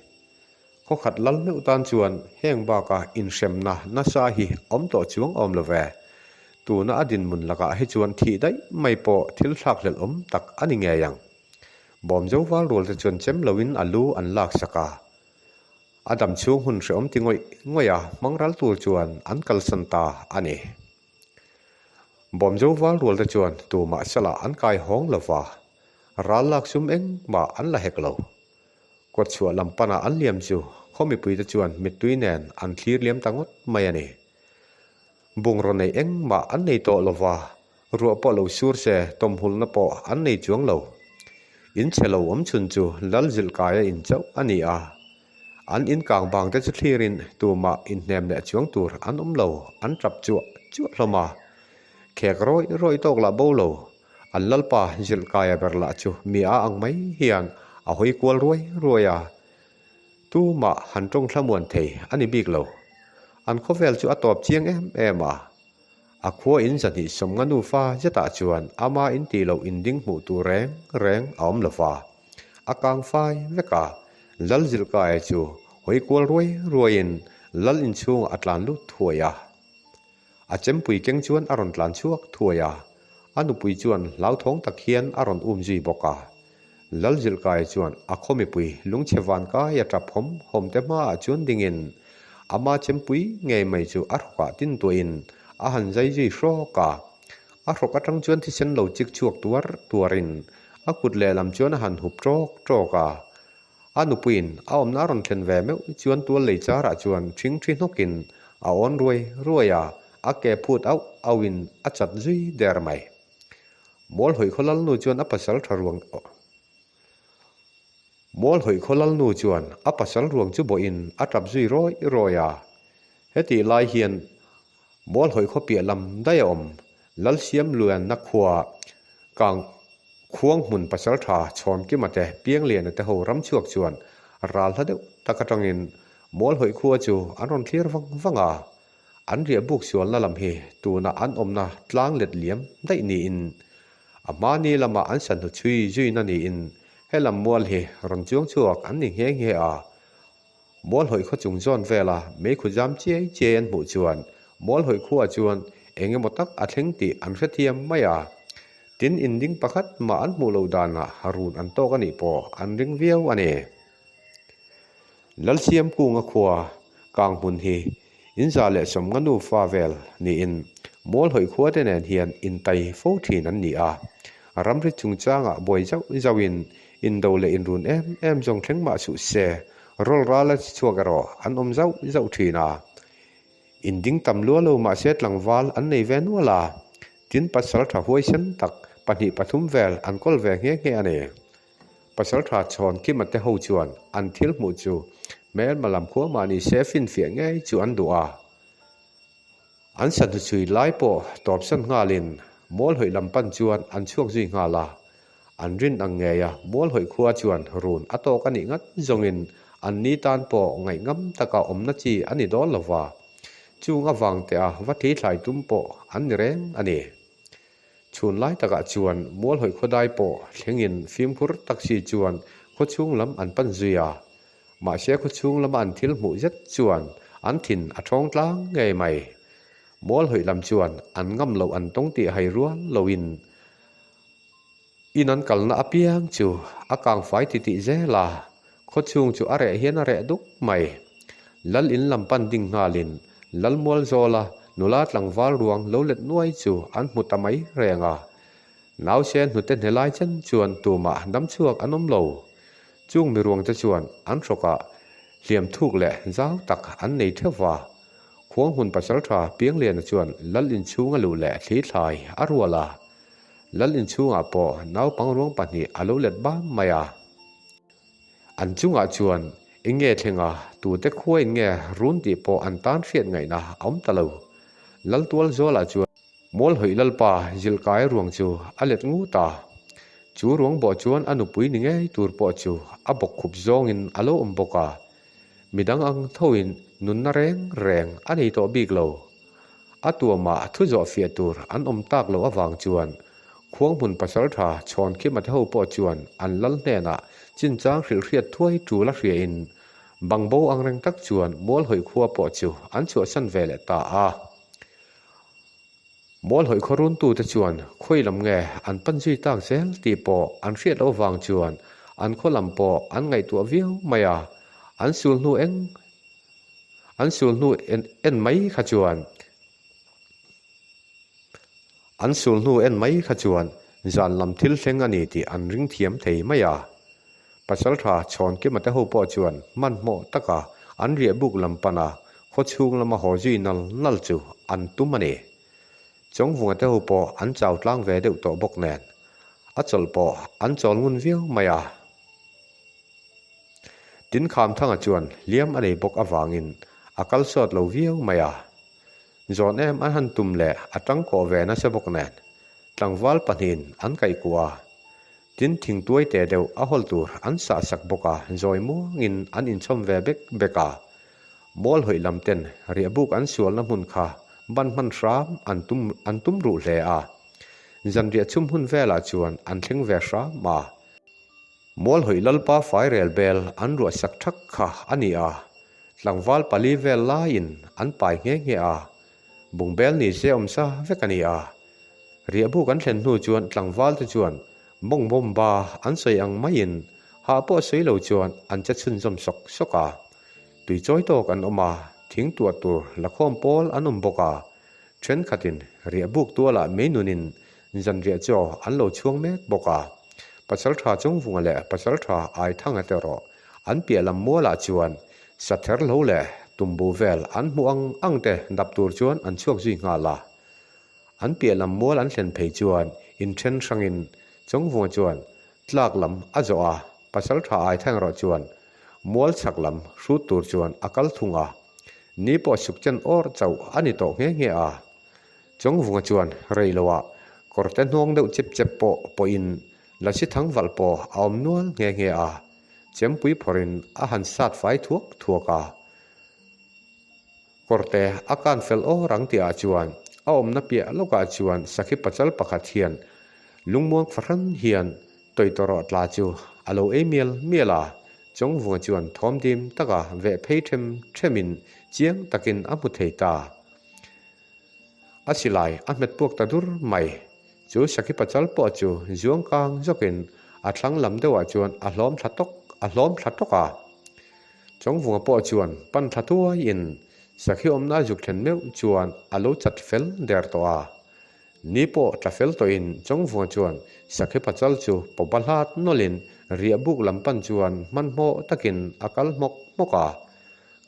เขาขัดลัลเมอุตันจวนแห่งบากาอินเชมนะนัทซาฮีอมต่อจวงอมละเวตัวน่าอดินมุนละกาให้จวนที่ได้ไม่พอทิลทักเลอมตักอันนี้ไงยังบอมเจ้าวาลโรลจะจวนเจมลวินอัลลูอันลักสกาอดัมช่วงหุ่นเสอมติงอยมังรัลตัวจวนอันกัลสันตาอันนี้บอมเจ้าวาลโรลจะจวนตัวมาสละอันกายห้องละวารัลลักชุมเองมาอันละเฮกเลวกดชัวลำปนาอันเลียมจูเขามีปุยจะจวนมิดตุยแนนอันคลีร์เลียมตังดไม่อันนี้บุงรอนในเองมาอันในโตละวารัวปอเลวสูร์เซตมหุลนปออันในจวงเลวอินเชลวอมชุนจูลัลจิลกายอินเจ้าอันนี้อันอินกลางบางแต่จะคลีรินตัวมาอินเนมเนจวงตัวอันเลวอันจับจวละมาแขกรอยตกละโบเลวอันลัลปาจิลกายเบรละจูมีอังไม่เฮียนเอาหอยกวลรวยตัวมาหันตรงขมวนเทอันนี้บิ๊กเลวอันเขาเวลจูอัตบเจียงเอ็มอาขัวอินจันทิสมงันูฟ้าจะตาจวนอามาอินตีเลวอินดิ้งหูตัวแรงอมละฟ้าอากางไฟเวกาลัลจิลกายจูหอยกวลรวยอินลัลอินช่วงอัตลันลุทัวยาอาเจมปุยเก่งจวนอารอนตลันชวกทัวยาอนุปุยจวนเหล่าท้องตะเคียนอารอนจีบกาลัลจิลกายจวนอาคมิปุยลุงเชวันกายจับผมเตมาจวนดิ่งอินอามาเจมปุยไงไม่จูอารุกาตินตัวอินอาหันใจจีโรกาอารุกาตั้งจวนที่เช่นเหล่าจิกชวกตัวรินอากุดเล่ลำจวนอาหันหุบโรกาอนุปินเอาอมนารอนเทนแวมจวนตัวเลยจาระจวนชิงนกินเอาอ่อนรวยอาแกพูดเอาวินอาจัดจุยเดรไม่มอลหอยคนลัลนูจวนอัปสัลทรวงมอลหอยคนลัลนูจวนอัปสัลรวงจุบอินอาจับจุยรอยเฮติลายเฮียนมอลหอยเขาเปียลำได้อมลัลเซียมเลือนนักขัวกางควงหุ่นปัสสาวะชอนกิมาแต่เปียงเลียนแต่หัวรำชวกจวนรัลทัดตะกะจังอินมอลหอยขัวจูอันรอนเคลียร์วังอันเรียบุกชวนละลำเฮตัวน่ะอันอมน่ะตลางเล็ดเหลี่ยมได้นี่อินอามานี่ละมาอันสันตุชุยจุยนั่นนี่อินให้ลำมอลเฮรอนจวงชวกอันนิ่งเฮียมอลหอยเขาจุงจวนเวลาไม่ขุจำเจนหมู่จวนมอลหอยขัวจวนเองหมดตักอัดเฮงตีอันเทียมไม่ต tin in ding pakhat ma an mu lo dana harun an to ka ni po an ring viau ane lal siam ku nga khwa kang hun hi in za le som nganu fa vel ni in mol hoi khwa te nen hian in tai fo thin an ni a ram ri chung changa boi zawin in do le in run em jong thleng ma su se rol ra la chuagaro an om zau thina in ding tam lo lo ma set langwal an nei ven wala tin pasal tha huai san tak pani pathum vel an kol ve nge ane pasal tha chon ki mate ho chuan an thil mu chu mel malam kho mani sefin fia nge chu an du'a an san tu chui lai po top san ngalin mol hoi lampan chuan an chuak zui ngala an rin ang nge ya mol hoi khua chuan run ato ka ni ngat zongin an ni tan po ngai ngam taka omna chi ani dol lawa chung awang te a wathi thlai tum po an reng ani chun lai taka chuan mol hoi khodai po thlengin phim khur taksi chuan kho chung lam an pan zuya ma se kho chung lam an thil mu zet chuan an thin a thong tlang nge mai mol hoi lam chuan an ngam lo an tong ti hai rual loin inan kalna apiang chu akang fai ti zela kho chung chu are hian are duk mai lal in lampan ding ngalin lal mol zola nulat langwal ruang lo let nuai chu an mutamai renga naw sen huten helai chen chuan tuma dam chuak anom lo chung mi ruang ta chuan an thoka hliam thuk le zau tak an nei thewa khuang hun pasal tha piang len chuan lal in chunga lu le thli thlai arwala lal in chunga po naw pang ruang pani alo let ba maya an chunga chuan inge thenga tu te khoi nge run ti po an tan riat ngai na om talo lal tual zola chu mol hoi lal pa zil kai ruang chu alet ngu ta chu ruang bo chuan anu pui ni nge tur po chu abok khup zong in alo omboka midang ang thoin nun na reng ani to big lo atua ma thu zo fia tur an om tak lo awang chuan khuang mun pasal tha chon khi ma tho po chuan an lal ne na chin chang hril riat thuai tu la hria in bangbo ang reng tak chuan mol hoi khua po chu an chu san vele ta a mol hoi khorun tu te chuan khoi lam nge an pan zui tak zel ti po an riat lo wang chuan an kholam po an ngai tu viau maya an sul nu en mai kha chuan an sul nu en mai kha chuan zan lam thil thleng ani ti an ring thiam thei maya pasal tha chon ke mate ho po chuan man mo taka an ria buk lam pana kho chung lama ho ji nal chu an tumani chong vunga te ho po an chaw tlang ve deuh to bok nen a chol po an chol ngun viau maya tin kham thanga chuan liam anei bok awangin akal sot lo viau maya zon em an han tum le atang ko ve na se bok nen tlangwal panin an kai kuwa tin thing tuai te deuh a hol tur an sa sak boka zoi mu ngin an in chom ve beka mol hoi lam ten ria buk an sual na mun kha ban man ram an tum ru hle a zan ria chum hun vela chuan an thleng ve sha ma mol hoi lalpa fai rel bel an ru sak thak kha ani a tlangwal pali vel la in an pai nge a bung bel ni se om sa vekani a ria buk an thlen nu chuan tlangwal te chuan mong bom ba an sei ang main ha po sei lo chuan an cha chun jom soka tui choi to kan oma thing tu tur la khom pol anum boka thren khatin ria buk tu la meinunin zan ria cho an lo chuang mek boka pasal tha chung vunga le pasal tha ai thanga te ro an pia lam mo la chuan sather lo le tumbu vel an muang ang te dap tur chuan an chuak zui nga la an pia lam mo an thlen phei chuan in thren sangin chung vunga chuan tlak lam azo a pasal tha ai thang ro chuan mol chak lam hru tur chuan akal thunga ni po sukchen or chau ani to nge a chung vunga chuan reilowa korte nong deuh chep po in la si thang wal po aum nual nge a chempui phorin a han sat fai thuaka korte akan fel o rang ti a chuan a om na pia loka chuan sakhi pachal pakhat hian lungmuang faran hian toitoro tla chu alo email mela chong vunga chuan thom dim taka ve pheithem themin chiang takin amu theita asilai ahmet pok ta dur mai chu sakhi pachal po chu zuang kang zokin a thlang lam dewa chuan a hlom thlattoka chong vunga po chuan pan thatua in sakhi omna juk thlen meu chuan alo chat fel der to a ni po tlafel to in chong vunga chuan sakhi pachal chu pobalhat nolin ria buk lampan chuan manmo takin akal moka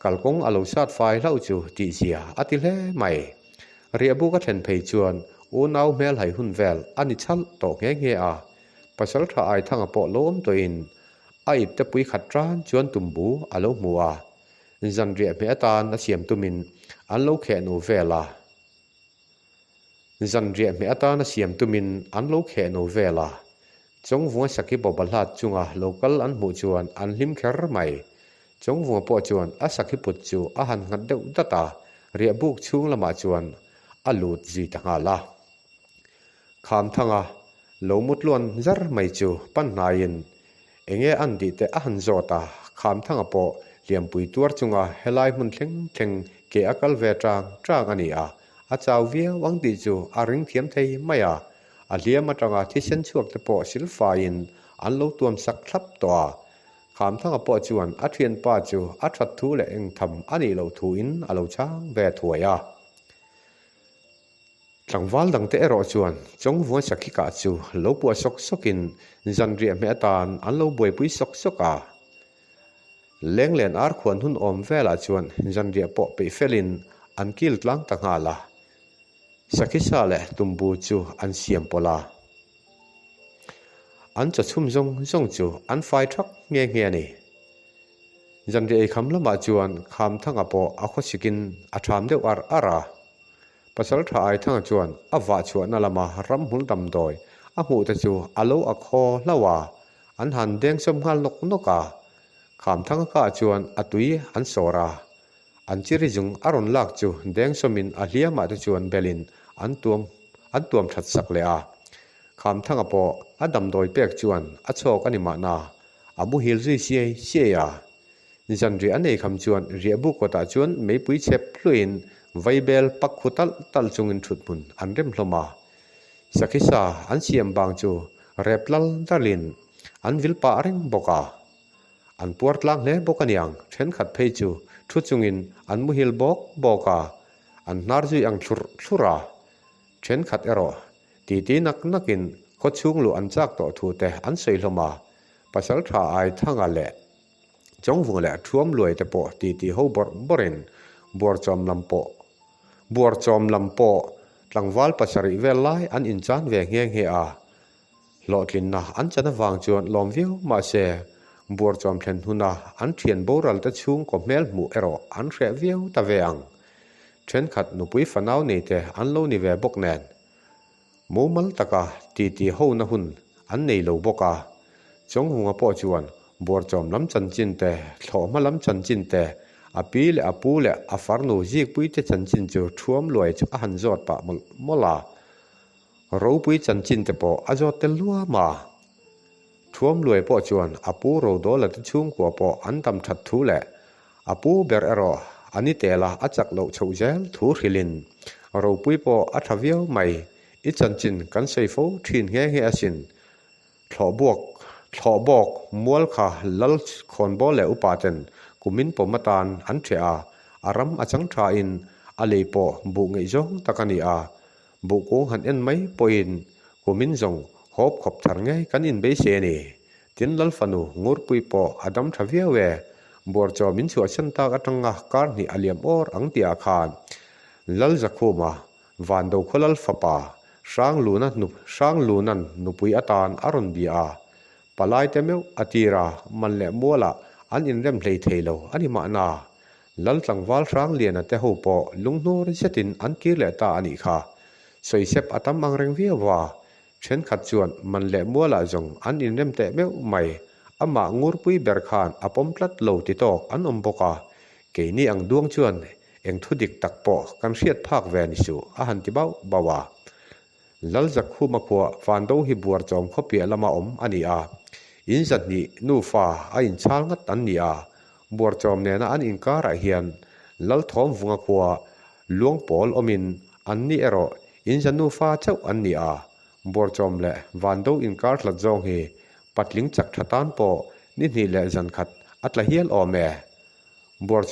kalkong alo sat fai lau chu ti zia atile mai ria buk a thlen phei chuan u nau mel hai hun vel ani chal to nge a pasal tha ai thanga po lom to in ai te pui khatran chuan tumbu alo muwa zan ria me atan a siam tumin an lo khe no vela zan ria me atan a siam tumin an lo khe no vela chong vunga sakhi bobalhat chunga local an mu chuan an hlim kher mai chong vunga po chuan a sakhi put chu a han ngat deuh data ria buk chung lama chuan a lut zi tanga la kham thanga lo mutluan zar mai chu pan nain enge an di te a han zota kham thanga po liampui tuar chunga helai mun thleng ke akal ve tang ani a chaw via wang di chu a ring thiam thei maya a liam atanga thisen chuak te po silfa in an lo tuam sak thlap to kham thanga po chuan a thian pa chu a that thu le eng tham ani lo thu in a lo chang ve thuaya tlangwal dang te ero chuan chong vua sakhi ka chu lo pu sokin zan ria me atan an lo boi pui soka lenglen ar khwan hun om vela chuan zan ria po pe felin an kil tlang tanga la sakhi sa le tumbu chu an siam pola an cha chum zong chu an fai thak nge ni zan ria kham lama chuan kham thanga po a khosikin a tham deuh ara pasal tha ai thang chuan awa chuan alama ram hul dam doi a mu ta chu alo a kho lawa an han deng som hal noka kham thang ka chuan atui an sora an chiri jung aron lak chu deng somin a hliama ta chuan belin an tuam that sak le a kham thang po adam doi pek chuan a chok ani ma na abu hil ri sie ya zan ri anei kham chuan ria bu ko ta chuan mei pui chep fluin vaibel pakhutal tal chungin thutmun an rem hloma sakhisa an siam bang chu replal dalin an vilpa reng boka an puart lang le bokaniang then khat phei chu thu chungin an muhil boka an nar ju ang thura then khat ero ti nakin khochung lu an chak to thu te an sei hloma pasal tha ai thanga le chong vung le thuam loi te po ti ho borin bor chom lampo tlangwal pasari velai an inchan ve nge a lotlin na an chana wang chuan lom viu ma se bor chom thlen huna an thian boral ta chung ko mel mu ero an hre viu ta veang then khat nu pui fanau nei te an lo ni ve bok nen mumal taka ti ho na hun an nei lo boka chong hunga po chuan bor chom lam chan chin te thloma lam chan chin te api le apu le afarnu zik pui te chan chin chu thuam loi chu a han zot pa mola ro pui chan chin te po a zot tel lua ma thuam loi po chuan apu ro do la te chung ko po an tam that thu le apu ber ero ani tela achak lo chho zel thu hrilin ro pui po a thaviau mai I chan chin kan sei fo thin nge asin thlobok mual kha lal khon bo le upaten kumin pomatan an thea aram achang tha in alei po bu ngei jong takani a bu ko han en mai poin kumin jong hop khop thar nge kan in be se ni tin lal fanu ngur pui po adam thavia we bor cho min chu chan ta atanga kar ni aliam or ang tia khan lal zakhuma van do kholal fapa sang lunan nupui atan aron bia palai temeu atira manle mola an in rem hlei theilo ani ma na lal tlangwal sang lian ate ho po lungnor setin an kirle ta ani kha soisep atam ang reng viawa chen khat chuan manle mola jong an in rem te meu mai ama ngur pui ber khan apom plat lo ti tok an omboka ke ni ang duang chuan eng thudik tak po kan hriat phak ve ni su a han ti bawa lal zakhu makwa fando hi buar chom khopi lama om ani a in zat ni nu fa a in chal ngat an ni a buar chom ne na an in kara hian lal thom vunga kwa luang pol omin an ni ero in zanu fa chau an ni a bor chom le van do in kar thlat zong hi patling chak thatan po ni ni le zan khat atla hial ome bor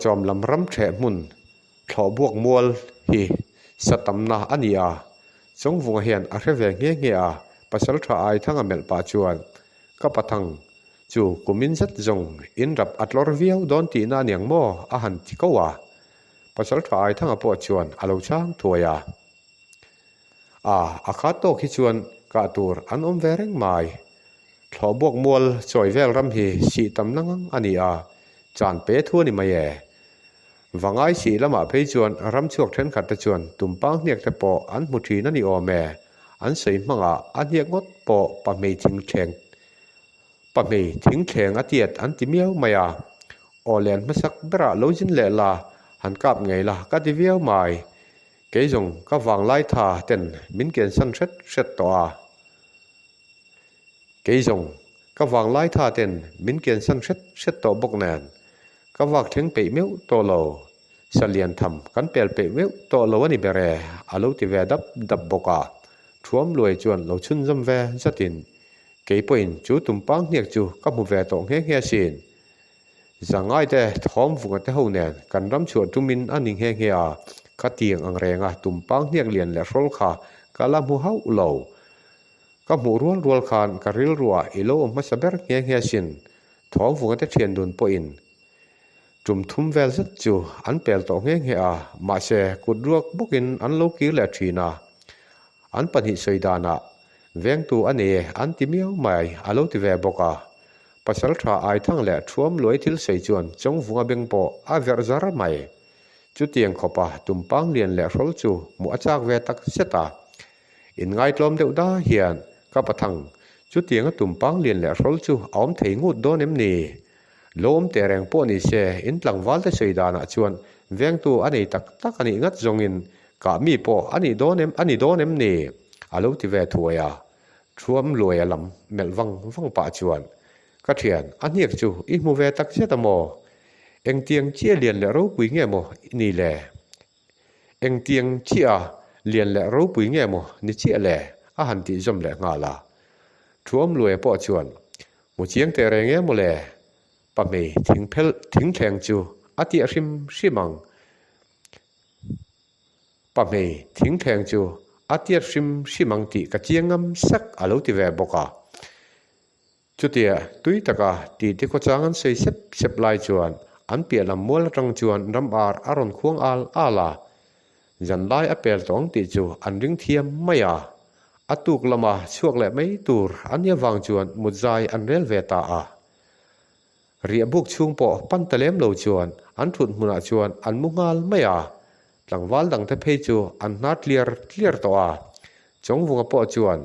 chom lam ram the mun thlo buak mual hi satamna ania chong vunga hian a reve nge a pasal tha ai thanga mel pa chuan ka pathang chu kumin zat zong in rap atlor viau don ti na niang mo a han ti kowa pasal tha ai thanga po chuan alo chang thuaya a kha to khi chuan ka tur an om vereng mai thlo buak mual choi vel ram hi si tam nangang ania chan pe thu ni mai e wangai si lama phei chuan ram chuak then khat ta chuan tumpang hniak te po an mu thi na ni ome an sei manga an hiak ngot po pa mei thing thleng atiat an ti miau maya olen masak bera lojin le la han kap ngei la ka ti viau mai ke jong ka wang lai tha ten min ken san set to a ke jong ka wang lai tha ten min ken san set to bok nan ka wak theng pe meu to lo salian tham kan pel pe meu to lo ani bere alo ti ve dap boka thuam loi chuan lo chun jam ve zatin ke point chu tumpang hniak chu ka mu ve to nge sin zangai te thom vunga te ho nen kan ram chu tumin aning nge a khatiang ang renga tumpang hniak lian le rol kha kala mu hau lo ka mu rual khan ka ril ruwa ilo ma saber nge sin thom vunga te thian dun po in tum thum vel zat chu an pel to nge a ma se kudruak bukin an lo ki le thina an pani soidana veng tu ane an ti miau mai alo ti ve boka pasal tha ai thang le thuam loi thil sei chuan chong vunga beng po a ver zara mai chu tiang khopa tumpang lian le rol chu mu achak ve tak seta in ngai tlom deuh da hian ka pathang chu tiang tumpang lian le rol chu aum thei ngut don em ni lom te reng po ni se in tlangwal te soidana chuan veng tu ani tak ani ngat zongin ka mi po ani don em ni alo ti ve thuaya thuam loi alam melwang pa chuan ka thian aniak chu I mu ve tak zeta mo eng tiang chia lian le ro pui nge mo ni le eng tiang chia lian le ro pui nge mo ni chia le a han ti zom le nga la thuam loi po chuan mu chiang te re nge mo le pa mei thing thleng chu ati rimang pa mei thing thleng chu atiat simang ti ka chiangam sak alo ti ve boka chutia tui taka ti ko changan sei sep lai chuan an pia lam mol tang chuan rambar aron khuang ala jan lai apel tong ti chu an ring thiam maya atuk lama chuak le mai tur anya wang chuan muzai an rel ve ta a ria buk chung po pantalem lo chuan an thut muna chuan an mungal maya tlangwal dang te phei chu an na clear to a chong vunga po chuan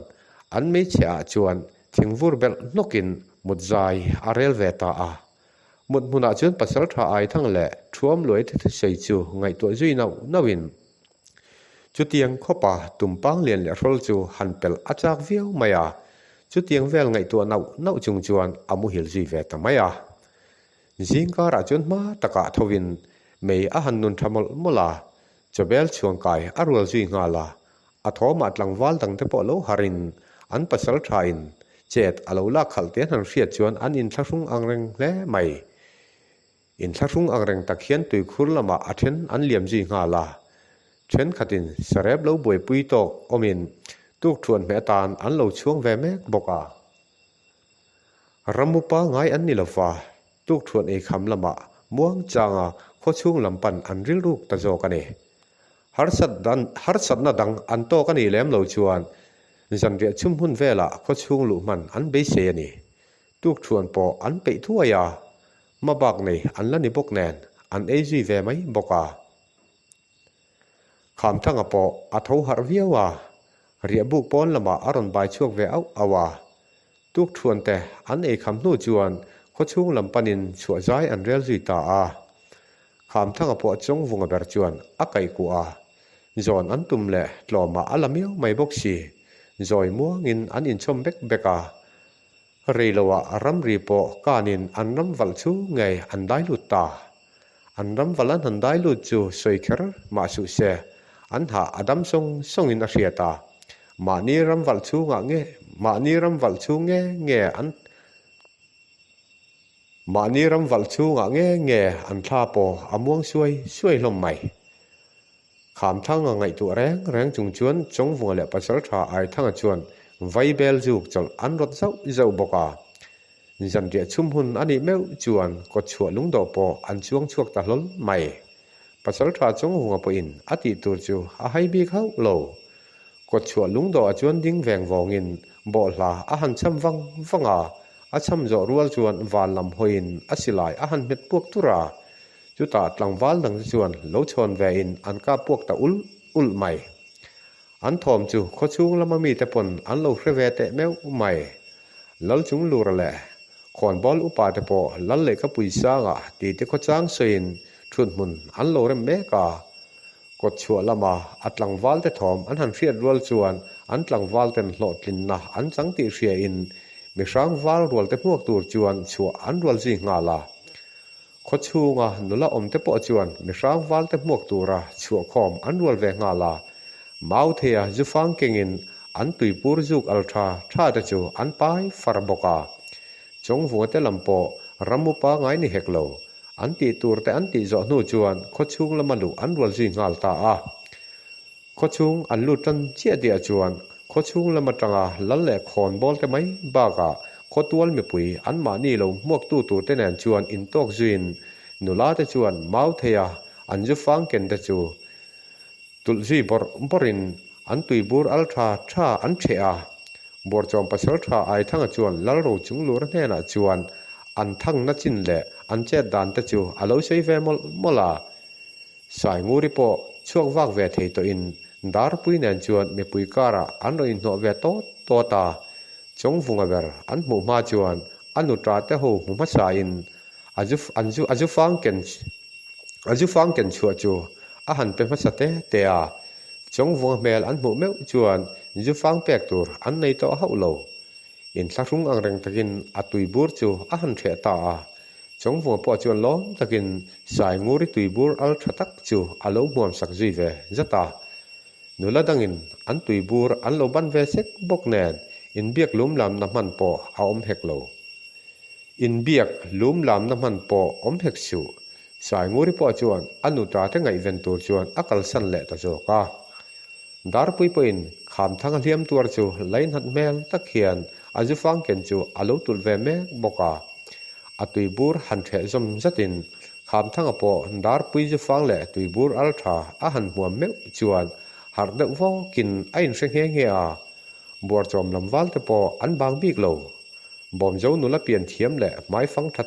an mei cha chuan thingvur bel nokin mutzai arel veta a mut muna chuan pasal tha ai thang le thuam loi the sei chu ngai to zui nawin chu tiang khopa tumpang lian le rol chu han pel achak viau maya chu tiang vel ngai to nau chung chuan amu hil zui veta maya jingka ra chuan ma taka thowin mei a han nun thamol mola chobel chuang kai arul zui nga la athoma tlangwal dang te po lo harin an pasal thain chet alo la khalte han riat chuan an in thlarung angreng hle mai in thlarung angreng takhian tui khur lama athen an liam zui nga la then khatin sareb lo boi pui tok omin tuk thuan me tan an lo chuang ve mek boka ramupa ngai an ni lofa tuk thuan e kham lama muang changa kho chung lampan an ril ruk ta zo kani har sat na dang an to kani lem lo chuan zan ria chum hun vela kho chung lu man an be se ani tuk thuan po an pe thuaya ma bak nei an la ni bok nen an e ji ve mai boka kham thanga po a tho har viawa ria buk pon lama aron bai chuak ve au awa tuk thuan te an e kham nu chuan kho chung lampanin chua zai an rel zui ta a kham thanga po chong vunga ber chuan a kai ku a zon an tum le tloma alamiu mai bok si zoi muangin an in chom beka reilowa ram ri po kanin an ram wal chu ngai an dai lut ta an ram walan han dai lut chu soi kher ma su se อันหาอดัมส่งอินอาเซียตามานีรำวัลชูงะเงมานีรำวัลชูเงอันมานีรำวัลชูงะเงอันทาโปอม่วงช่วยลมใหม่ขามทั้งไงตัวแรงจุงจวนจงวัวและปัสสาวะไอทั้งจวนไวเบลจูกจลอันรถเจ้าบกาจันเดียชุมหุนอันนี้แมวจวนกดชัวลุงดอปออันช่วงตะล้นใหม่ปัสสาวะจงหัวปอินอติตัวจูอาให้บีเข้าโลกดชัวลุงดอจวนดิ้งแวงวองินบ่ลาอาหันช้ำวังอาช้ำจอรัวจวนวานลำหอินอาศิลายอาหันเม็ดพวกตุราจุตาตลังวาลดังจวนโลชนแวอินอันกาพวกตะอุลใหม่อันทอมจูโคชุงละมามีแต่ปนอันโลเครเวเตแมวใหม่ลัลจุงลูระแลขอนบอลอุปาเตปอลัลเลกปุยซางตีเตโคจางเซนทุนมุนอันโลเรมเมกากดชัวละมาอัตลังวาลเตทอมอันหันเฟียดรัวจวนอันตลังวาลเตนโลดลินนะอันจังติเชียอินมีช้างวาลรัวเตพวกตูจวนชัวอันรัวจิงาลาโคชูงานุละอมเตปอจวนมีช้างวาลเตพวกตูระชัวคอมอันรัวเวงาลามาอุเทียจุฟังเกงินอันตุยปูรจุกอัลทราท่าตะจูอันปายฟาร์บกาจงหัวเตลำปอรัมมุปาไงนี่เฮกโลอันตีตูรแต่อันตีจอนูจวนโคชุงละมาลุอันรัวจิงาลตาโคชุงอันลุตันเจียเดียจวนโคชุงละมาจังลัลเล่ขอนบอลแต่ไม่บากาโคตัวมีปุยอันมานี่ลงมวกตู้เตแนนจวนอินตอกจุนนุลาตะจวนมาอุเทียอันจุฟังเกนตะจูตุลซีบรินอันตุยบูรอัลทราท่าอันเชียบอร์จอมปัสสาวะไอทั้งจวนลัลโรจุงลูรเนนาจวนอันทั้งนัจินเละอันเจดดันตะจูอาลูใช้เวมลาสายงูริโปช่วงวักเวทเหตุอินดาร์ปุยเนนจวนมีปุยการะอันโรอินโนเวโตตาจงฟุงเวรอันหมู่มาจวนอันนุตราเตหูหมู่มาสายินอาจุฟังเกนชัวจูอาหันเป็นภาษาเตะจงวงเมลอันหมู่เมวจวนจุฟังแปกตัวอันในตัวเฮาโลอินสักรุ่งอังเรงตะกินอัตุยบูรจูอาหันเทตาจงวงปอจวนล้อมตะกินสายงูริตุยบูรอัลทตักจูอาโลมวมสักจีเวจตานุลดังอินอันตุยบูรอันโลบันเวเซกบกแนนอินเบียกลุมลำน้ำมันปอเอาอมเฮกโลอินเบียกลุมลำน้ำมันปออมเฮกชูสายงูริปอจวนอนุตาเทงไอเวนตูจวนอักลสันเละตะโจกาดาร์ปุยปินขามทั้งเลียมตัวจูไลน์หัดเมลตะเขียนอาจุฟังเกนจูอาลูตุลเวเมบกาอตุยบูรหันเทจมจัตินขามทั้งปอดาร์ปุยจุฟังเละตุยบูรอัลทราอาหันหัวเมวจวนหาร์เดวกินไอน์เชงเฮียบัวจอมลำวัลเตปออันบางบีกโลบอมเจ้านุลเปลี่ยนเทียมเละไม้ฟังทัก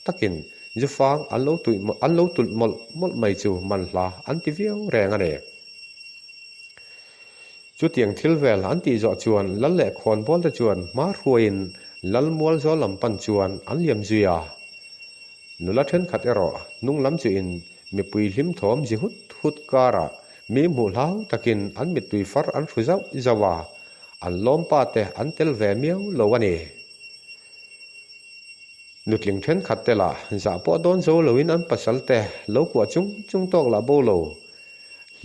ตะกินจุฟังอันโลตุลมลไม่จูมันลาอันติเวียวแรงอันเอจุดยังทิลเวลอันติจอจวนลัลเล่ขอนบอลตะจวนมาร์วินลัลมัวลจอลำปันจวนอันเลียมจุยานุลเทนขัดเอรอนุ่งลำจุอินมีปุยลิมถอมจิหุดการะมีหมูลาวตะกินอันมีตุยฟาร์อันฟุเจ้าจาวาอันล้อมปาเตอันเตลเวเมียวโลวันเอนุดลิงเทนขัดเตล่าจะปอดอนโซโลวินอันปัสสัลเตโลกว่าจุงตอกลาโบโล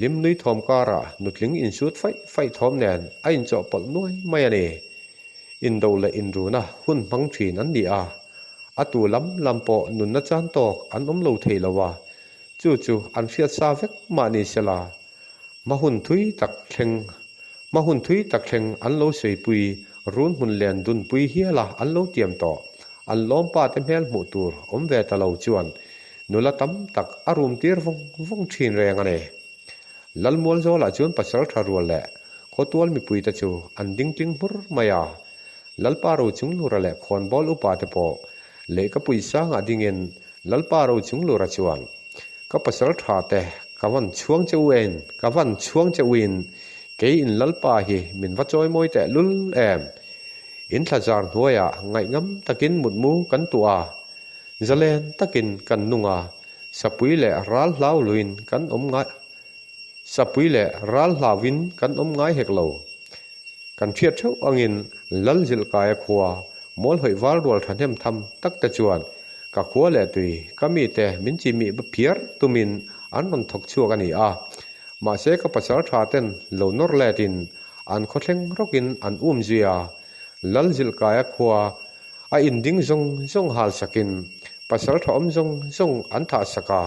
ลิมนุยทอมการะนุดลิงอินชุดไฟทอมแนนไออินจอปลน้อยไม่เนอินโดและอินรูนะหุ่นพังถีนันดีอาตูลำปอนุนนัจจันตอกอันอมโลเทลวาจู่อันเฟียซาเวกมานิเซลามาหุ่นทุยตักเข่งอันโลเสยปุยรุนหุ่นเลียนดุนปุยเฮียละอันโลเตรียมต่ออันล้อมปาเต็มเฮลหมู่ตูร์เวตะเลาจวนนุละตั้มตักอารมณ์ตีร์วงทีนแรงอันเอลัลมัวลโจละจวนปัสสาวะทารัวแหละโคตัวมีปุยตะจูอันดิ้งมุรมายาลัลปาโรจุงลูระแหละคอนบอลอุปาเตปอเล็กปุยสางอดิ่งเงินลัลปาโรจุงลูระจวนก็ปัสสาวะทาเตกวันช่วงจะเวนเกอินลัลปาฮีมินวัดจอยมวยแต่ลุลอินทาจารหัวยไงงำตะกินหมุดมูกันตัวจะเล่นตะกินกันนุงสปุยเล่รัลลาวลุยนกันไงสปุยเล่รัลลาวินกันไงเฮกโลกันเทียดเท่าอังอินลัลจิลกายขัวมอลหอยวาลรัวทันเทมทำตักตะจวนกับขัวเล่ตุยก็มีแต่มินจิมีบเพียร์ตุมินอันมันถกชัวกันนี่ มาเสกปัสสาวะเต็นโลนอร์เลตินอันโคเทงรกินอันเจียลัลจิลกายขวาอินดิ้งจงฮัลสกินปัสสาวะจงอันทาสกา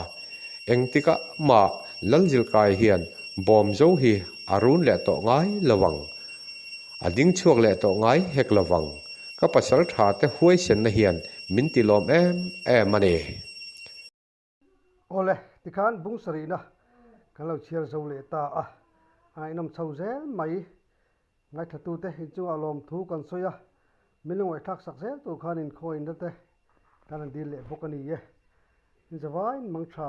เองติกะมาลัลจิลกายเฮียนบอมโจฮีอารุนเลโตง่ายระวังอดิ้งช่วงเลโตง่ายเฮกระวังก็ปัสสาวะเตห้วยเซนนเฮียนมินติลอมมันเอ
โอเลติคานบุงสรีนะกันเราเชียร์โซเลตาไอ้น้ำเชาเซลไม่ไงถ้าตูเตหิจูอารมณ์ทูกันซอยไม่ลงไอ้ทักสักเซลตัวขานินคอยนั่นเตการดีเละพวกนี้เย่นี่จะว่ามังชา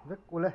เวกอุเล